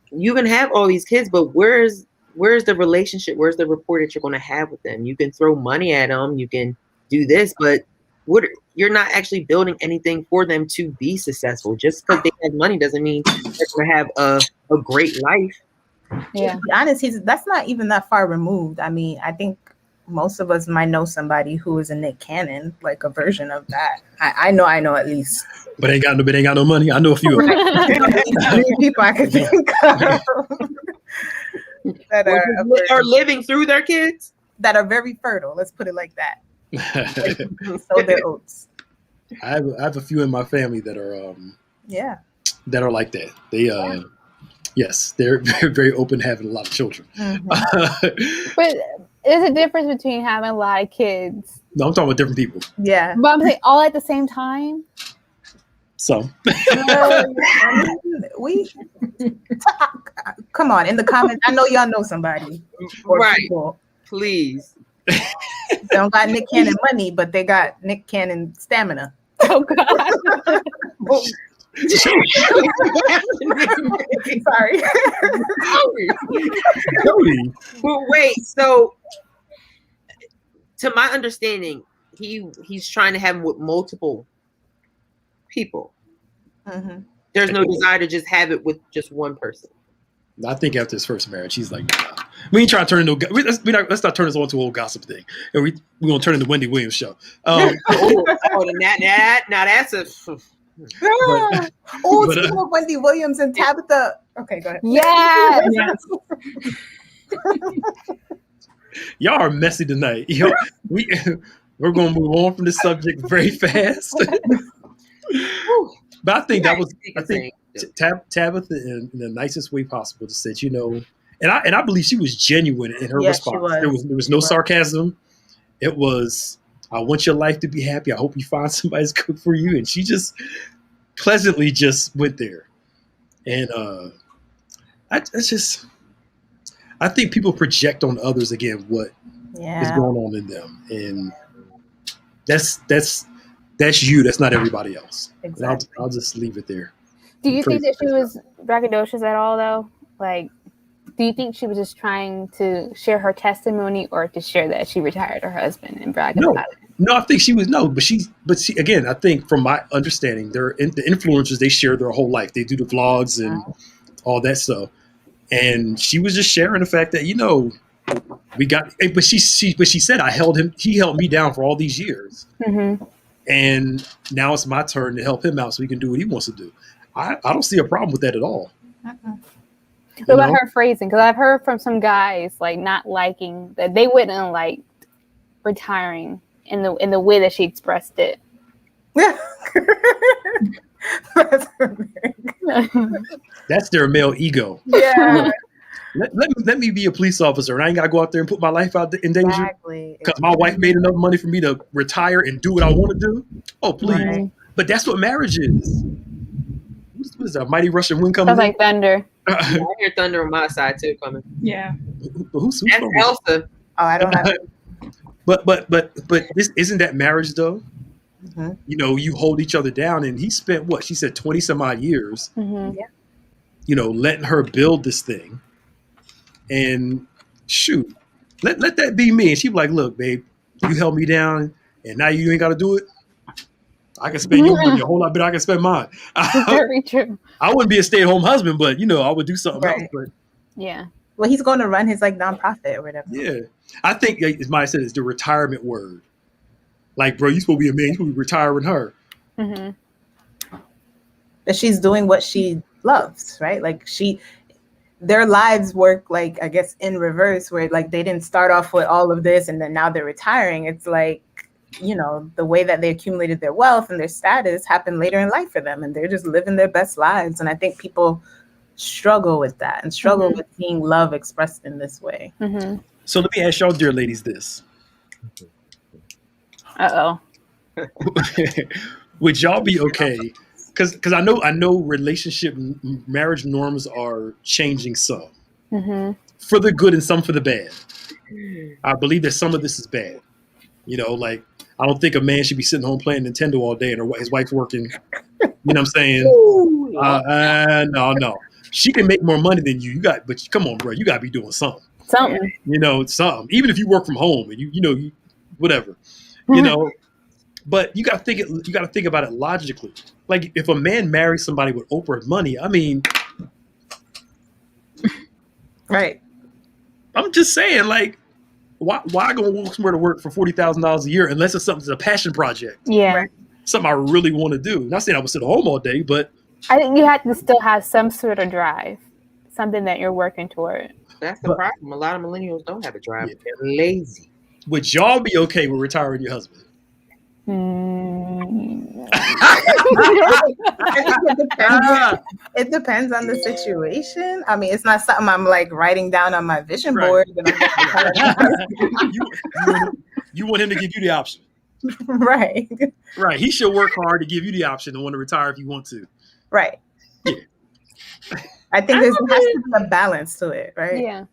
can have all these kids, but where's the relationship? Where's the rapport that you're going to have with them? You can throw money at them. You can do this, but you're not actually building anything for them to be successful. Just because they have money doesn't mean they're going to have a great life. Yeah. To be honest, that's not even that far removed. I mean, I think most of us might know somebody who is a Nick Cannon, like a version of that. I know at least. But ain't got no money. I know a few of them. How many people I could think of that are living through their kids? That are very fertile. Let's put it like that. Sow their oats. I have a few in my family that are that are like that. They yes, they're very, very open, having a lot of children. Mm-hmm. But there's a difference between having a lot of kids. No, I'm talking about different people. Yeah. But I'm saying all at the same time. So we come on in the comments. I know y'all know somebody. Right. People. Please. They don't got Nick Cannon money, but they got Nick Cannon stamina. Oh God. Sorry. Cody. Well, wait. So, to my understanding, he's trying to have him with multiple people. Mm-hmm. There's no desire to just have it with just one person. I think after his first marriage, he's like, nah. We ain't trying to turn into let's not turn this on to a whole gossip thing, and we're gonna turn into Wendy Williams show. Now that's a. Speaking of Wendy Williams and Tabitha. Okay, go ahead. Yes. Y'all are messy tonight. We're gonna move on from this subject very fast. But I think Tabitha in the nicest way possible just said, and I believe she was genuine in her response. There was no sarcasm. It was, I want your life to be happy. I hope you find somebody that's good for you. And she just pleasantly just went there. And I think people project on others again what is going on in them. And that's you. That's not everybody else. Exactly. I'll just leave it there. Do you think that she was braggadocious at all, though? Like, do you think she was just trying to share her testimony, or to share that she retired her husband and brag about it? No, I think she was but she again, I think from my understanding, the influencers, they share their whole life. They do the vlogs and all that stuff, and she was just sharing the fact that we got. But she said, he held me down for all these years. Mm-hmm. And now it's my turn to help him out so he can do what he wants to do. I don't see a problem with that at all. What about her phrasing? Because I've heard from some guys like not liking that, they wouldn't like retiring in the way that she expressed it. That's their male ego. Yeah. Let me be a police officer, and I ain't got to go out there and put my life out in danger. Exactly. Because my wife made enough money for me to retire and do what I want to do. Oh, please. Right. But that's what marriage is. What is that? Mighty Russian wind coming? Sounds like thunder. I hear thunder on my side too coming. Yeah. Who's Elsa? Oh, I don't have. But this isn't that marriage though. Mm-hmm. You hold each other down, and he spent what she said 20 some odd years. Mm-hmm. Yeah. Letting her build this thing, and shoot, let that be me. And she was like, "Look, babe, you held me down, and now you ain't got to do it. I can spend your money a whole lot better. I can spend mine." Very true. I wouldn't be a stay-at-home husband, but I would do something else. But yeah. Well, he's going to run his nonprofit or whatever. Yeah, I think as Maya said, it's the retirement word. Like, bro, you supposed to be a man. You supposed to be retiring her. Mm-hmm. That she's doing what she loves, right? Like their lives work like, I guess, in reverse, where like they didn't start off with all of this and then now they're retiring. It's like, the way that they accumulated their wealth and their status happened later in life for them, and they're just living their best lives. And I think people struggle with that and struggle with seeing love expressed in this way. So let me ask y'all, dear ladies, this. Would y'all be okay? Because I know relationship marriage norms are changing some for the good and some for the bad. I believe that some of this is bad. You know, like I don't think a man should be sitting home playing Nintendo all day and his wife's working. You know what I'm saying? No. She can make more money than you. But come on, bro, you gotta be doing something. Something. You know, something. Even if you work from home and you whatever. You know. But you gotta think about it logically. Like if a man marries somebody with Oprah's money, I mean, right? I'm just saying, like, why go somewhere to work for $40,000 a year unless it's a passion project? Yeah, right. Something I really want to do. Not saying I would sit at home all day, but I think you have to still have some sort of drive, something that you're working toward. That's the problem. A lot of millennials don't have a drive. Yeah. They're lazy. Would y'all be okay with retiring your husband? It depends on the situation. I mean, it's not something I'm like writing down on my vision board. You want him to give you the option. Right. Right. He should work hard to give you the option to want to retire if you want to. Right. Yeah. I think there has to be a balance to it, right? Yeah.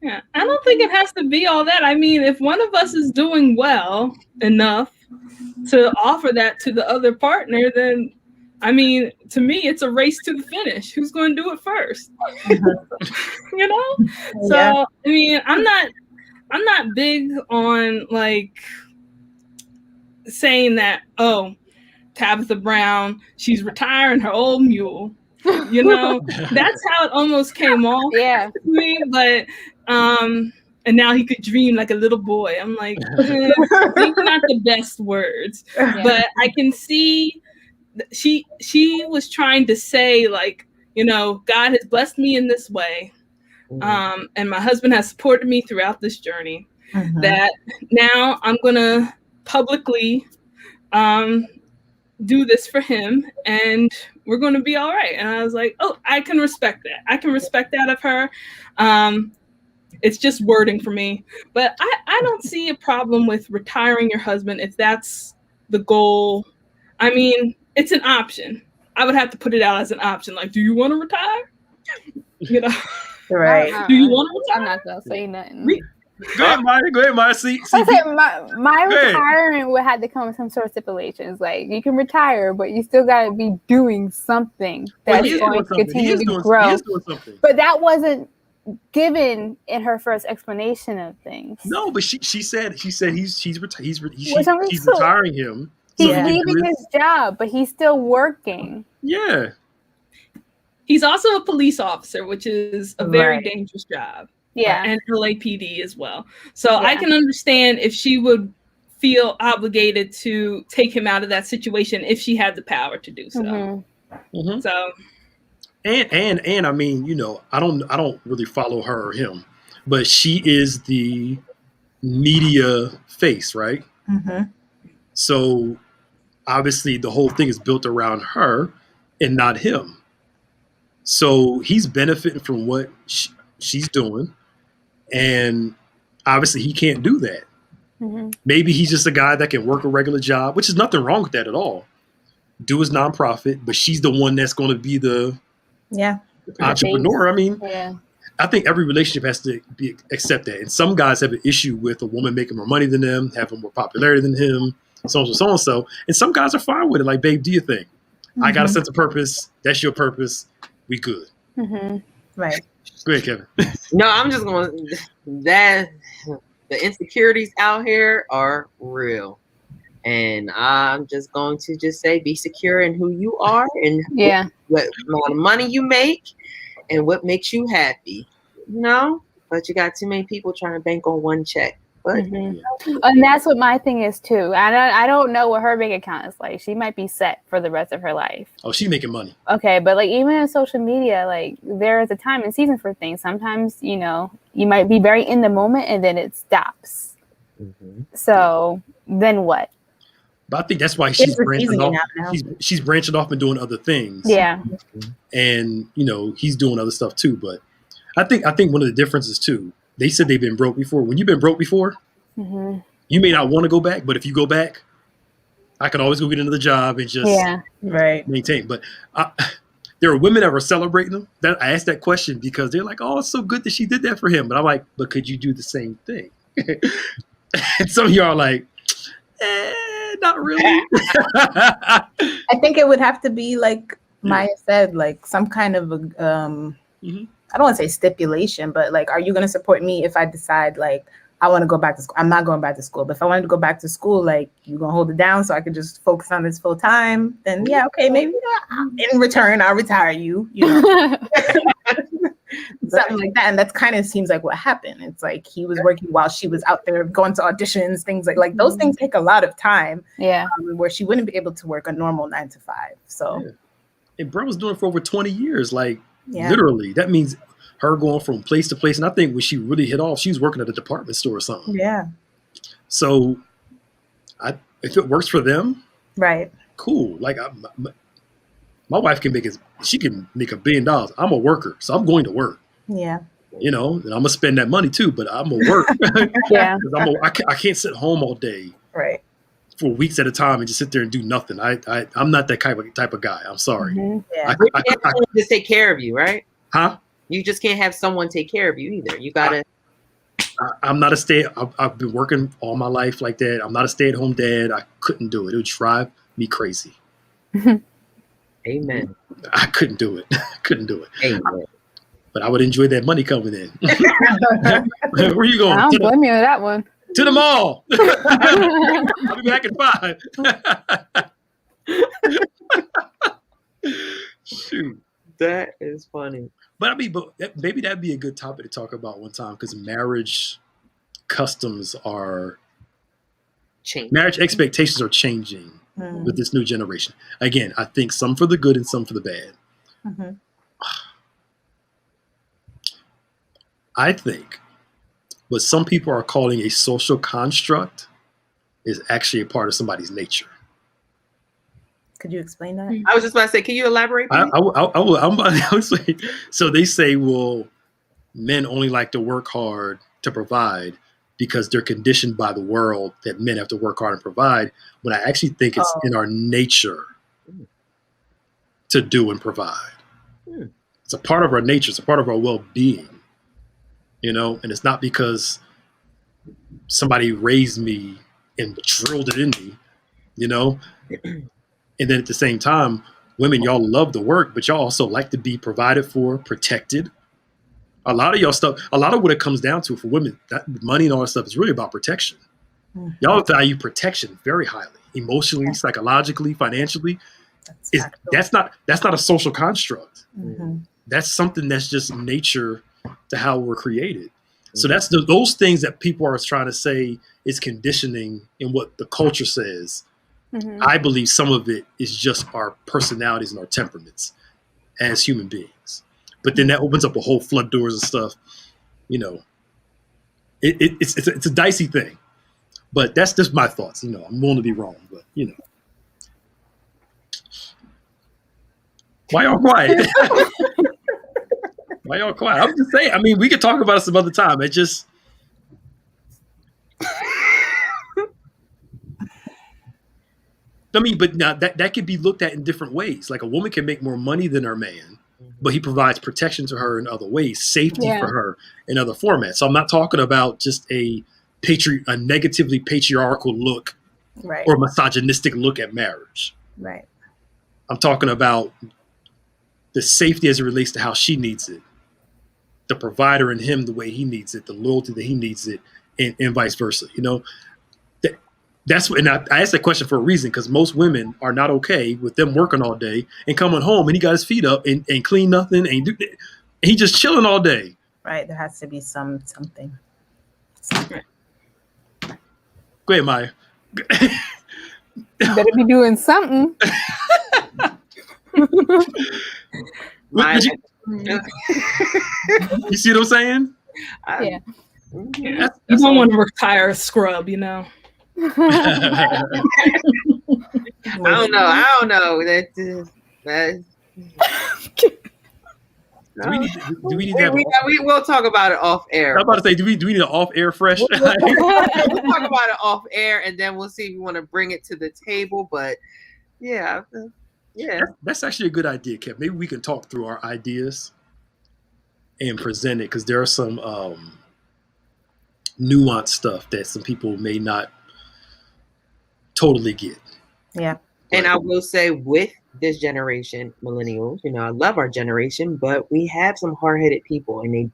Yeah. I don't think it has to be all that. I mean, if one of us is doing well enough to offer that to the other partner, then I mean, to me, it's a race to the finish. Who's going to do it first? You know? So, I mean, I'm not big on like saying that, oh, Tabitha Brown, she's retiring her old mule. You know, that's how it almost came off to me. But and now he could dream like a little boy. I'm like, maybe not the best words, but I can see she was trying to say, like, you know, God has blessed me in this way, and my husband has supported me throughout this journey. That now I'm gonna publicly do this for him, and we're going to be all right. And I was like, oh, I can respect that. I can respect that of her. It's just wording for me. But I don't see a problem with retiring your husband if that's the goal. I mean, it's an option. I would have to put it out as an option. Like, do you want to retire? You know? Right. Do you want to retire? I'm not going to say nothing. Go ahead, Maya. See, my retirement would have to come with some sort of stipulations. Like, you can retire, but you still got to be doing something that's going to continue to grow. But that wasn't given in her first explanation of things. No, but she said he's retiring him. He's leaving his job, but he's still working. Yeah. He's also a police officer, which is a very dangerous job. Yeah. And LAPD as well. So I can understand if she would feel obligated to take him out of that situation if she had the power to do so. So and I mean, you know, I don't really follow her or him, but she is the media face, right? So obviously the whole thing is built around her and not him. So he's benefiting from what she's doing. And obviously he can't do that. Maybe he's just a guy that can work a regular job, which is nothing wrong with that at all. Do his nonprofit, but she's the one that's going to be the entrepreneur. I mean, I think every relationship has to accept that. And some guys have an issue with a woman making more money than them, having more popularity than him, so and so. And some guys are fine with it. Like, babe, do your thing. I got a sense of purpose. That's your purpose. We good. Right. Go ahead, Kevin. No, I'm just going that the insecurities out here are real. And I'm just going to just say, be secure in who you are and what amount of money you make and what makes you happy. You know? But you got too many people trying to bank on one check. But and that's what my thing is too. I don't know what her bank account is like. She might be set for the rest of her life. Oh, she's making money. Okay, but like even in social media, like there is a time and season for things. Sometimes, you know, you might be very in the moment and then it stops. So then what? But I think that's why she's branching off. Now. She's branching off and doing other things. Yeah. And he's doing other stuff too. But I think one of the differences too. They said they've been broke before. When you've been broke before, you may not want to go back. But if you go back, I can always go get another job and just maintain. But there are women that were celebrating them. That I asked that question because they're like, "Oh, it's so good that she did that for him." But I'm like, "But could you do the same thing?" And some of y'all are like, not really. I think it would have to be like Maya said, like some kind of I don't want to say stipulation, but like, are you going to support me if I decide like I want to go back to school? I'm not going back to school, but if I wanted to go back to school, like you're going to hold it down so I can just focus on this full time, then yeah, okay, maybe in return I'll retire you, something like that. And that's kind of seems like what happened. It's like he was working while she was out there going to auditions, things like those things take a lot of time. Yeah. Where she wouldn't be able to work a normal 9 to 5. So and bro was doing it for over 20 years, like literally. That means her going from place to place. And I think when she really hit off, she was working at a department store or something. Yeah. So if it works for them, right, cool. Like my wife can make she can make $1 billion. I'm a worker, so I'm going to work. Yeah. And I'm gonna spend that money too, but I'm gonna work. Yeah. I can't sit home all day. Right. For weeks at a time and just sit there and do nothing. I'm not that type of guy. I'm sorry. Yeah. I can't just take care of you, right? Huh? You just can't have someone take care of you either. You gotta. I'm not I've been working all my life like that. I'm not a stay-at-home dad. I couldn't do it. It would drive me crazy. Amen. I couldn't do it. Couldn't do it. Amen. But I would enjoy that money coming in. Where are you going? I don't blame you on that one. To the mall. I'll be back at 5. Shoot. That is funny. But maybe that'd be a good topic to talk about one time, because marriage customs are changing. Marriage expectations are changing with this new generation. Again, I think some for the good and some for the bad. Mm-hmm. I think what some people are calling a social construct is actually a part of somebody's nature. Could you explain that? I was just about to say, can you elaborate? I will say, so they say, well, men only like to work hard to provide because they're conditioned by the world that men have to work hard and provide, when I actually think it's in our nature to do and provide. It's a part of our nature. It's a part of our well-being, and it's not because somebody raised me and drilled it in me, And then at the same time, women, y'all love to work, but y'all also like to be provided for, protected. A lot of y'all stuff, a lot of what it comes down to for women, that money and all that stuff is really about protection. Mm-hmm. Y'all value protection very highly, emotionally, psychologically, financially. That's not a social construct. Mm-hmm. That's something that's just nature to how we're created. Mm-hmm. So that's those things that people are trying to say is conditioning in what the culture says. Mm-hmm. I believe some of it is just our personalities and our temperaments as human beings. But then that opens up a whole flood doors and stuff. It's a dicey thing. But that's just my thoughts. I'm willing to be wrong, but Why y'all quiet? Why y'all quiet? I'm just saying. I mean, we could talk about it some other time. It just. I mean, but now that could be looked at in different ways. Like a woman can make more money than her man, but he provides protection to her in other ways, safety for her in other formats. So I'm not talking about just a negatively patriarchal look or misogynistic look at marriage. Right. I'm talking about the safety as it relates to how she needs it, the provider in him the way he needs it, the loyalty that he needs it, and vice versa. That's what, and I asked that question for a reason, because most women are not okay with them working all day and coming home and he got his feet up and clean nothing and he just chilling all day. Right. There has to be something. Go ahead, Maya. Better be doing something. You see what I'm saying? Yeah. You don't want to retire a scrub, I don't know. Do we need to have we will talk about it off air. I'm about to say, do we need an off air fresh? We'll talk about it off air, and then we'll see if we want to bring it to the table. But yeah. That's actually a good idea, Kev. Maybe we can talk through our ideas and present it, because there are some nuanced stuff that some people may not totally get. Yeah. And I will say, with this generation, millennials, I love our generation, but we have some hard-headed people, and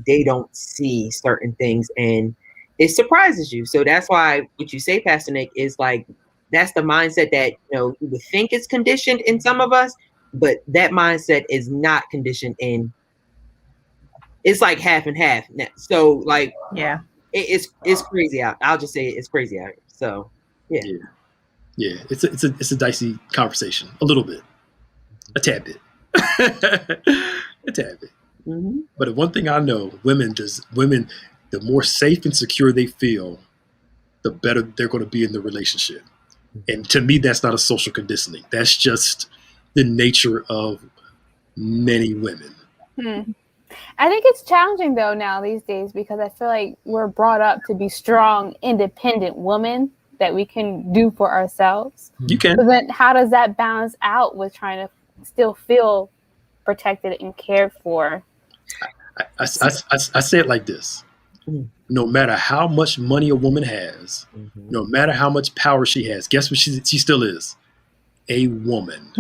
they don't see certain things, and it surprises you. So that's why what you say, Pastor Nick, is like, that's the mindset that you would think is conditioned in some of us, but that mindset is not conditioned in. It's like half and half. So like, yeah, it's crazy out. I'll just say it's crazy out here. So yeah. It's a dicey conversation, a little bit, a tad bit, a tad bit. Mm-hmm. But one thing I know, women, the more safe and secure they feel, the better they're going to be in the relationship. And to me, that's not a social conditioning. That's just the nature of many women. I think it's challenging though now these days, because I feel like we're brought up to be strong, independent women that we can do for ourselves. You can. But then how does that balance out with trying to still feel protected and cared for? I say it like this. No matter how much money a woman has, no matter how much power she has, guess what she still is? A woman.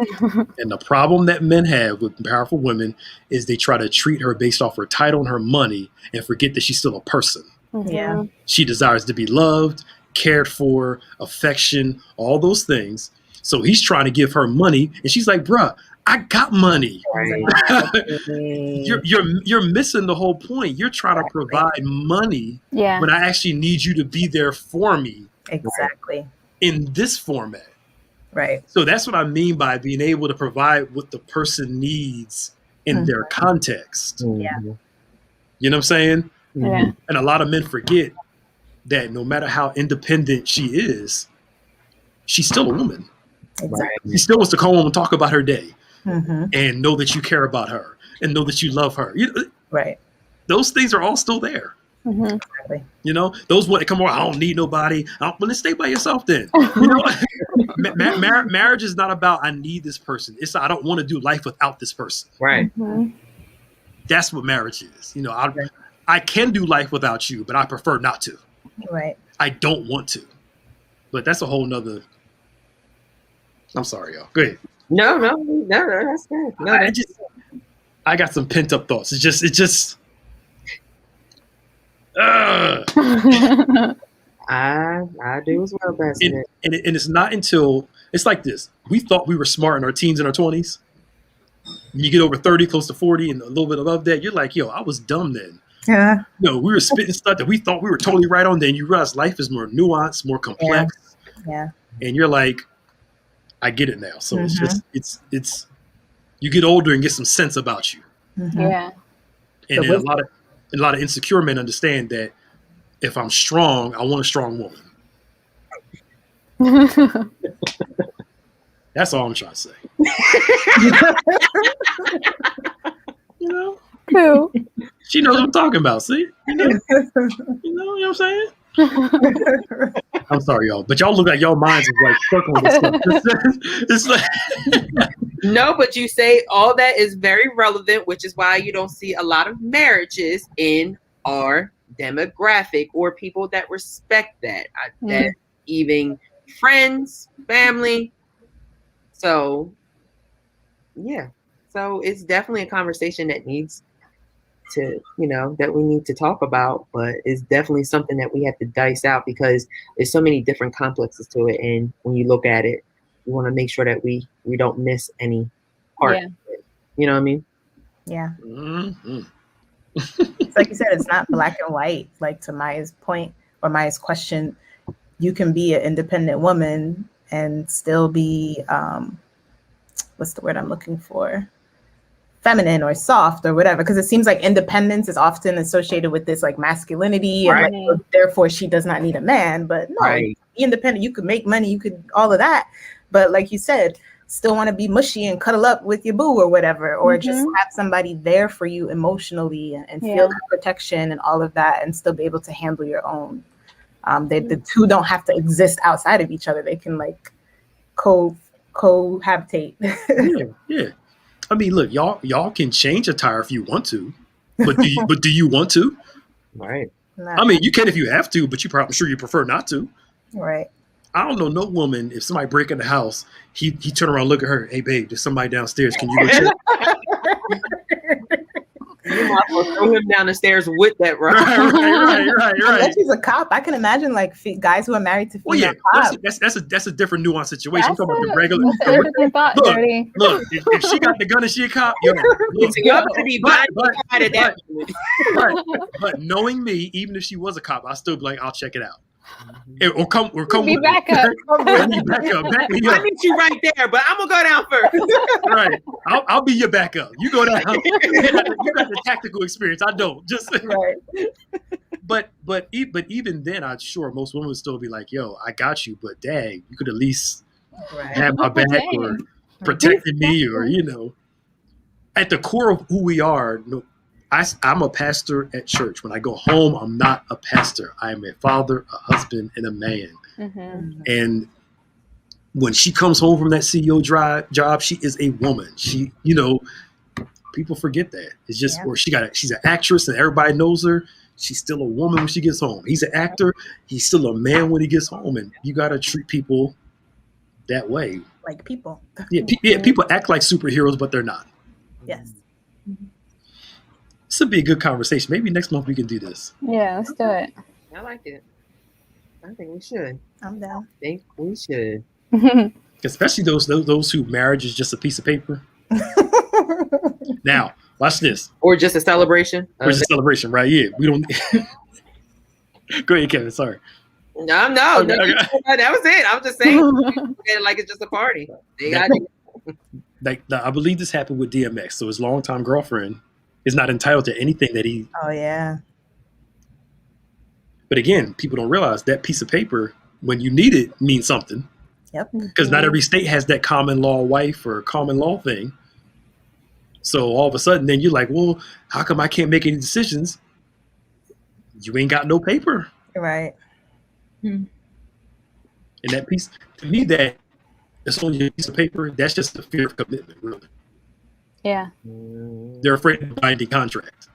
And the problem that men have with powerful women is they try to treat her based off her title and her money and forget that she's still a person. Yeah. She desires to be loved, cared for, affection, all those things. So he's trying to give her money, and she's like, bruh, I got money. You're missing the whole point. You're trying to provide money when I actually need you to be there for me. Exactly. In this format. Right. So that's what I mean by being able to provide what the person needs in their context. Yeah. You know what I'm saying? Yeah. And a lot of men forget that no matter how independent she is, she's still a woman. Exactly. She still wants to come home and talk about her day and know that you care about her and know that you love her. Right. Those things are all still there. Exactly. Those want to come over, I don't need nobody. Well, then stay by yourself then. Marriage is not about I need this person. It's I don't want to do life without this person. Right. That's what marriage is. I can do life without you, but I prefer not to. Right. I don't want to. But that's a whole nother. I'm sorry, y'all. Go ahead. No, that's good. No, I got some pent up thoughts. It just. I do as well, best. And it's not until it's like this. We thought we were smart in our teens and our 20s. You get over 30, close to 40, and a little bit above that, you're like, yo, I was dumb then. Yeah. We were spitting stuff that we thought we were totally right on. Then you realize life is more nuanced, more complex. Yeah. And you're like, I get it now. So it's you get older and get some sense about you. Yeah. And then a lot of insecure men understand that if I'm strong, I want a strong woman. That's all I'm trying to say. Who? She knows what I'm talking about. See, you know what I'm saying? I'm sorry, y'all, but y'all look like y'all minds is like circling this stuff. It's like no, but you say all that is very relevant, which is why you don't see a lot of marriages in our demographic or people that respect that. That even friends, family. So, yeah. So it's definitely a conversation that needs to, that we need to talk about, but it's definitely something that we have to dice out because there's so many different complexes to it. And when you look at it, we want to make sure that we don't miss any part of it. You know what I mean? Yeah. It's like you said, it's not black and white. Like to Maya's point or Maya's question, you can be an independent woman and still be, what's the word I'm looking for? feminine or soft or whatever, because it seems like independence is often associated with this like masculinity and like, therefore she does not need a man. But no, be independent. You could make money, you could all of that, but like you said, still want to be mushy and cuddle up with your boo or whatever, or just have somebody there for you emotionally and feel that protection and all of that, and still be able to handle your own. The two don't have to exist outside of each other. They can like cohabitate. Yeah. I mean, look, y'all can change a tire if you want to, but do you want to? Right. I mean, you can if you have to, but I'm sure you prefer not to. Right. I don't know no woman, if somebody break in the house, he turn around, look at her, hey babe, there's somebody downstairs. Can you go check? You might as well throw him down the stairs with that, right? Right. Unless he's a cop, I can imagine like guys who are married to female cops. That's a different nuanced situation. I'm talking about the regular. Look, if she got the gun and she a cop, but knowing me, even if she was a cop, I still be like, I'll check it out. Or come be back up. Back me up. I need you right there, but I'm gonna go down first. Right, I'll be your backup. You go down. You got the tactical experience. I don't. Just right. But even then, I'm sure most women would still be like, "Yo, I got you," but dang, you could at least have my back or protected me, or at the core of who we are. I'm a pastor at church. When I go home, I'm not a pastor. I am a father, a husband, and a man. Mm-hmm. And when she comes home from that CEO job, she is a woman. She, people forget that. It's just, or she's an actress and everybody knows her. She's still a woman when she gets home. He's an actor. He's still a man when he gets home. And you got to treat people that way. Like people. Yeah, people act like superheroes, but they're not. Yes. This would be a good conversation. Maybe next month we can do this. Yeah, let's do it. I like it. I think we should. I'm down. I think we should. Especially those who marriage is just a piece of paper. Now, watch this. Or just a celebration. Or just a celebration, right? Yeah. We don't. Go ahead, Kevin. Sorry. No. Okay. That was it. I'm just saying. Like it's just a party. I believe this happened with DMX. So his longtime girlfriend is not entitled to anything that he. Oh yeah. But again, people don't realize that piece of paper, when you need it, means something. Yep. Because not every state has that common law wife or common law thing. So all of a sudden, then you're like, well, how come I can't make any decisions? You ain't got no paper. Right. And that piece, to me, that it's only a piece of paper. That's just the fear of commitment, really. Yeah. They're afraid of binding contracts.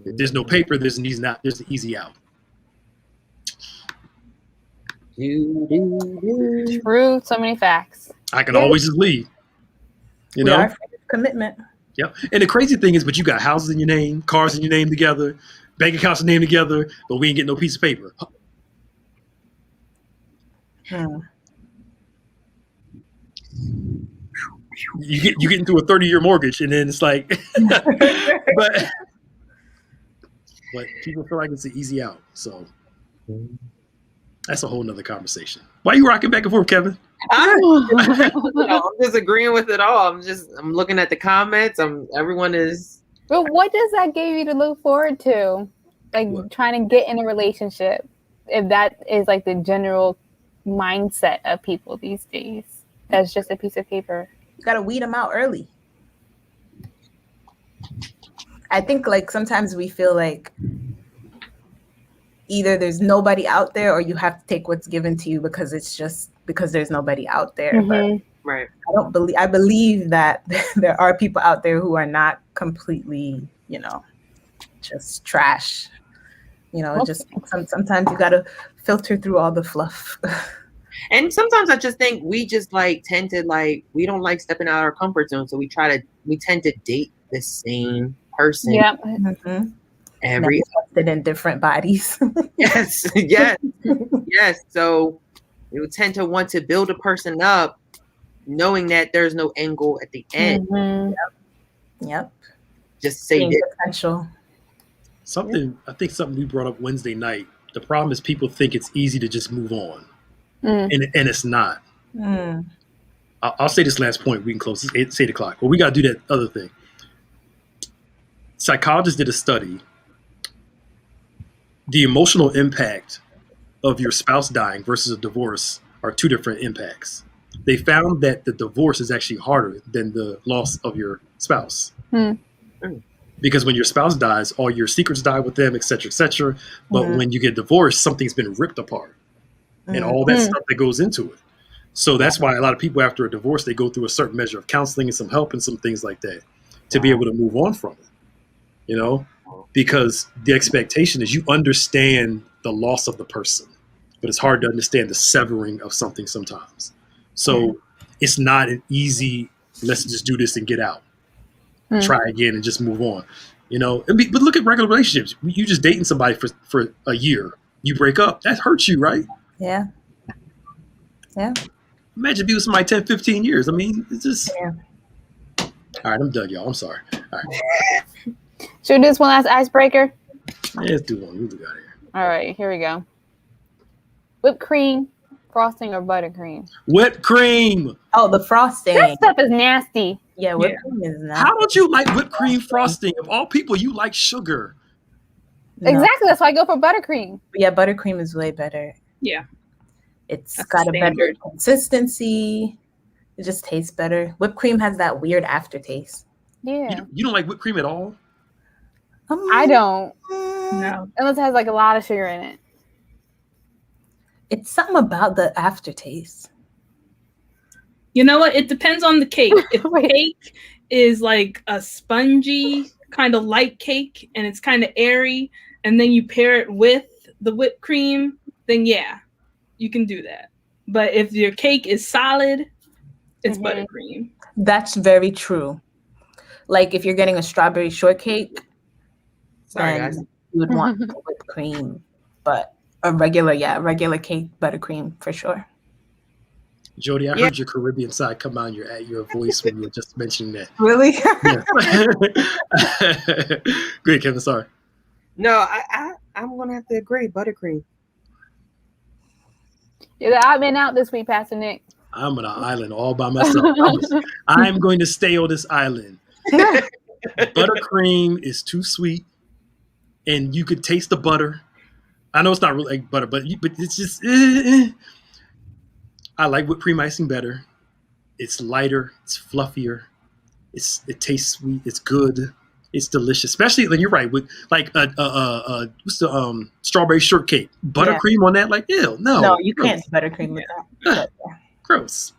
If there's no paper, there's an easy out. True. So many facts. I can always just leave. We are afraid of commitment. Yep. And the crazy thing is, but you got houses in your name, cars in your name together, bank accounts in your name together, but we ain't getting no piece of paper. You get into a 30-year mortgage, and then it's like, but people feel like it's an easy out. So that's a whole nother conversation. Why are you rocking back and forth, Kevin? I'm just agreeing with it all. I'm looking at the comments. Everyone is. But what does that give you to look forward to? Like trying to get in a relationship, if that is like the general mindset of people these days. That's just a piece of paper. You gotta weed them out early. I think like sometimes we feel like either there's nobody out there or you have to take what's given to you because there's nobody out there. Mm-hmm. But I believe that there are people out there who are not completely, just trash. Just sometimes you gotta filter through all the fluff. And sometimes I just think we just tend to we don't like stepping out of our comfort zone. So we tend to date the same person. Yeah. Mm-hmm. Tested in different bodies. Yes. So we would tend to want to build a person up knowing that there's no end goal at the end. Mm-hmm. Yep. Just say potential. I think something we brought up Wednesday night. The problem is people think it's easy to just move on. And it's not. I'll say this last point. We can close. It's 8 o'clock. Well, we got to do that other thing. psychologists did a study. The emotional impact of your spouse dying versus a divorce are two different impacts. They found that the divorce is actually harder than the loss of your spouse. Because when your spouse dies, all your secrets die with them, et cetera, et cetera. But when you get divorced, something's been ripped apart and all that stuff that goes into it. So that's why a lot of people after a divorce, they go through a certain measure of counseling and some help and some things like that to be able to move on from it, you know, because the expectation is you understand the loss of the person, but it's hard to understand the severing of something sometimes. So it's not an easy, let's just do this and get out. Try again and just move on, you know. But look at regular relationships. You just dating somebody for a year, you break up, that hurts you, right? Yeah. Imagine being with somebody 10, 15 years. I mean, it's just all right, I'm done, y'all. I'm sorry. All right. Should we do this one last icebreaker? Yeah, let's do one. We'll get out of here. All right, here we go. Whipped cream, frosting, or buttercream? Whipped cream. Oh, the frosting. That stuff is nasty. Yeah, whipped cream is nasty. How don't you like whipped cream frosting? Of all people, you like sugar. No. Exactly. That's why I go for buttercream. Yeah, buttercream is way better. Yeah. It's got a better consistency. It just tastes better. Whipped cream has that weird aftertaste. Yeah. You don't like whipped cream at all? I don't. No. Unless it has like a lot of sugar in it. It's something about the aftertaste. You know what? It depends on the cake. If the cake is like a spongy kind of light cake and it's kind of airy, and then you pair it with the whipped cream, then yeah, you can do that. But if your cake is solid, it's buttercream. That's very true. Like if you're getting a strawberry shortcake, then you would want the whipped cream. But a regular cake, buttercream for sure. Jody, I heard your Caribbean side come out in your voice when you were just mentioning that. Really? Go ahead, Kevin. Sorry. No, I'm gonna have to agree. Buttercream. You're the odd man out this week, Pastor Nick. I'm on an island all by myself. I'm going to stay on this island. Buttercream is too sweet, and you could taste the butter. I know it's not really like butter, but it's just. I like whipped cream icing better. It's lighter. It's fluffier. It tastes sweet. It's good. It's delicious, especially when you're right with like what's the strawberry shortcake, buttercream on that. Like, ew, no. No, you can't buttercream with that. Gross.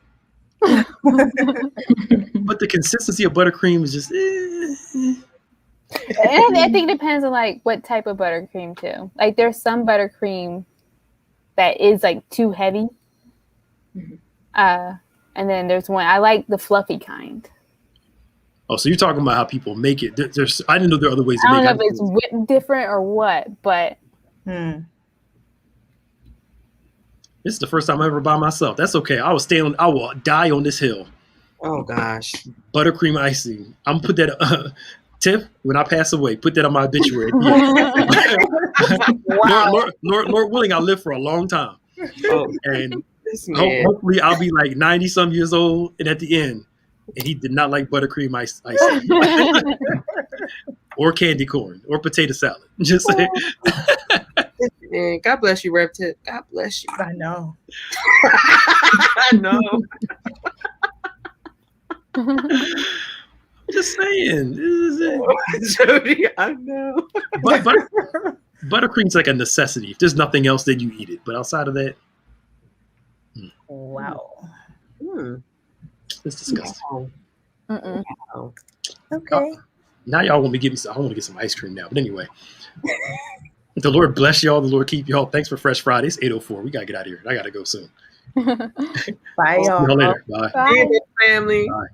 But the consistency of buttercream is just. And I think it depends on like what type of buttercream too. Like there's some buttercream that is like too heavy. And then there's one I like the fluffy kind. Oh, so you're talking about how people make it. There's I didn't know there are other ways to make it. I don't know if it's whipped different or what, but this is the first time I ever by myself. That's okay. I will die on this hill. Oh gosh. Buttercream icing. I'm gonna put that Tiff, when I pass away, put that on my obituary. Wow. Lord willing, I'll live for a long time. And hopefully I'll be like 90 some years old, and at the end, and he did not like buttercream icing. Or candy corn or potato salad. Just say. Man, God bless you, Rev Tip. God bless you. I know. I know. Just saying. Jody, I know. Buttercream's like a necessity. If there's nothing else, then you eat it. But outside of that, wow. It's disgusting. Wow. Okay. Now y'all want me to get I want to get some ice cream now. But anyway, the Lord bless y'all. The Lord keep y'all. Thanks for Fresh Friday. It's 8:04. We gotta get out of here. I gotta go soon. Bye, y'all. See y'all later. Bye. Bye, family. Bye.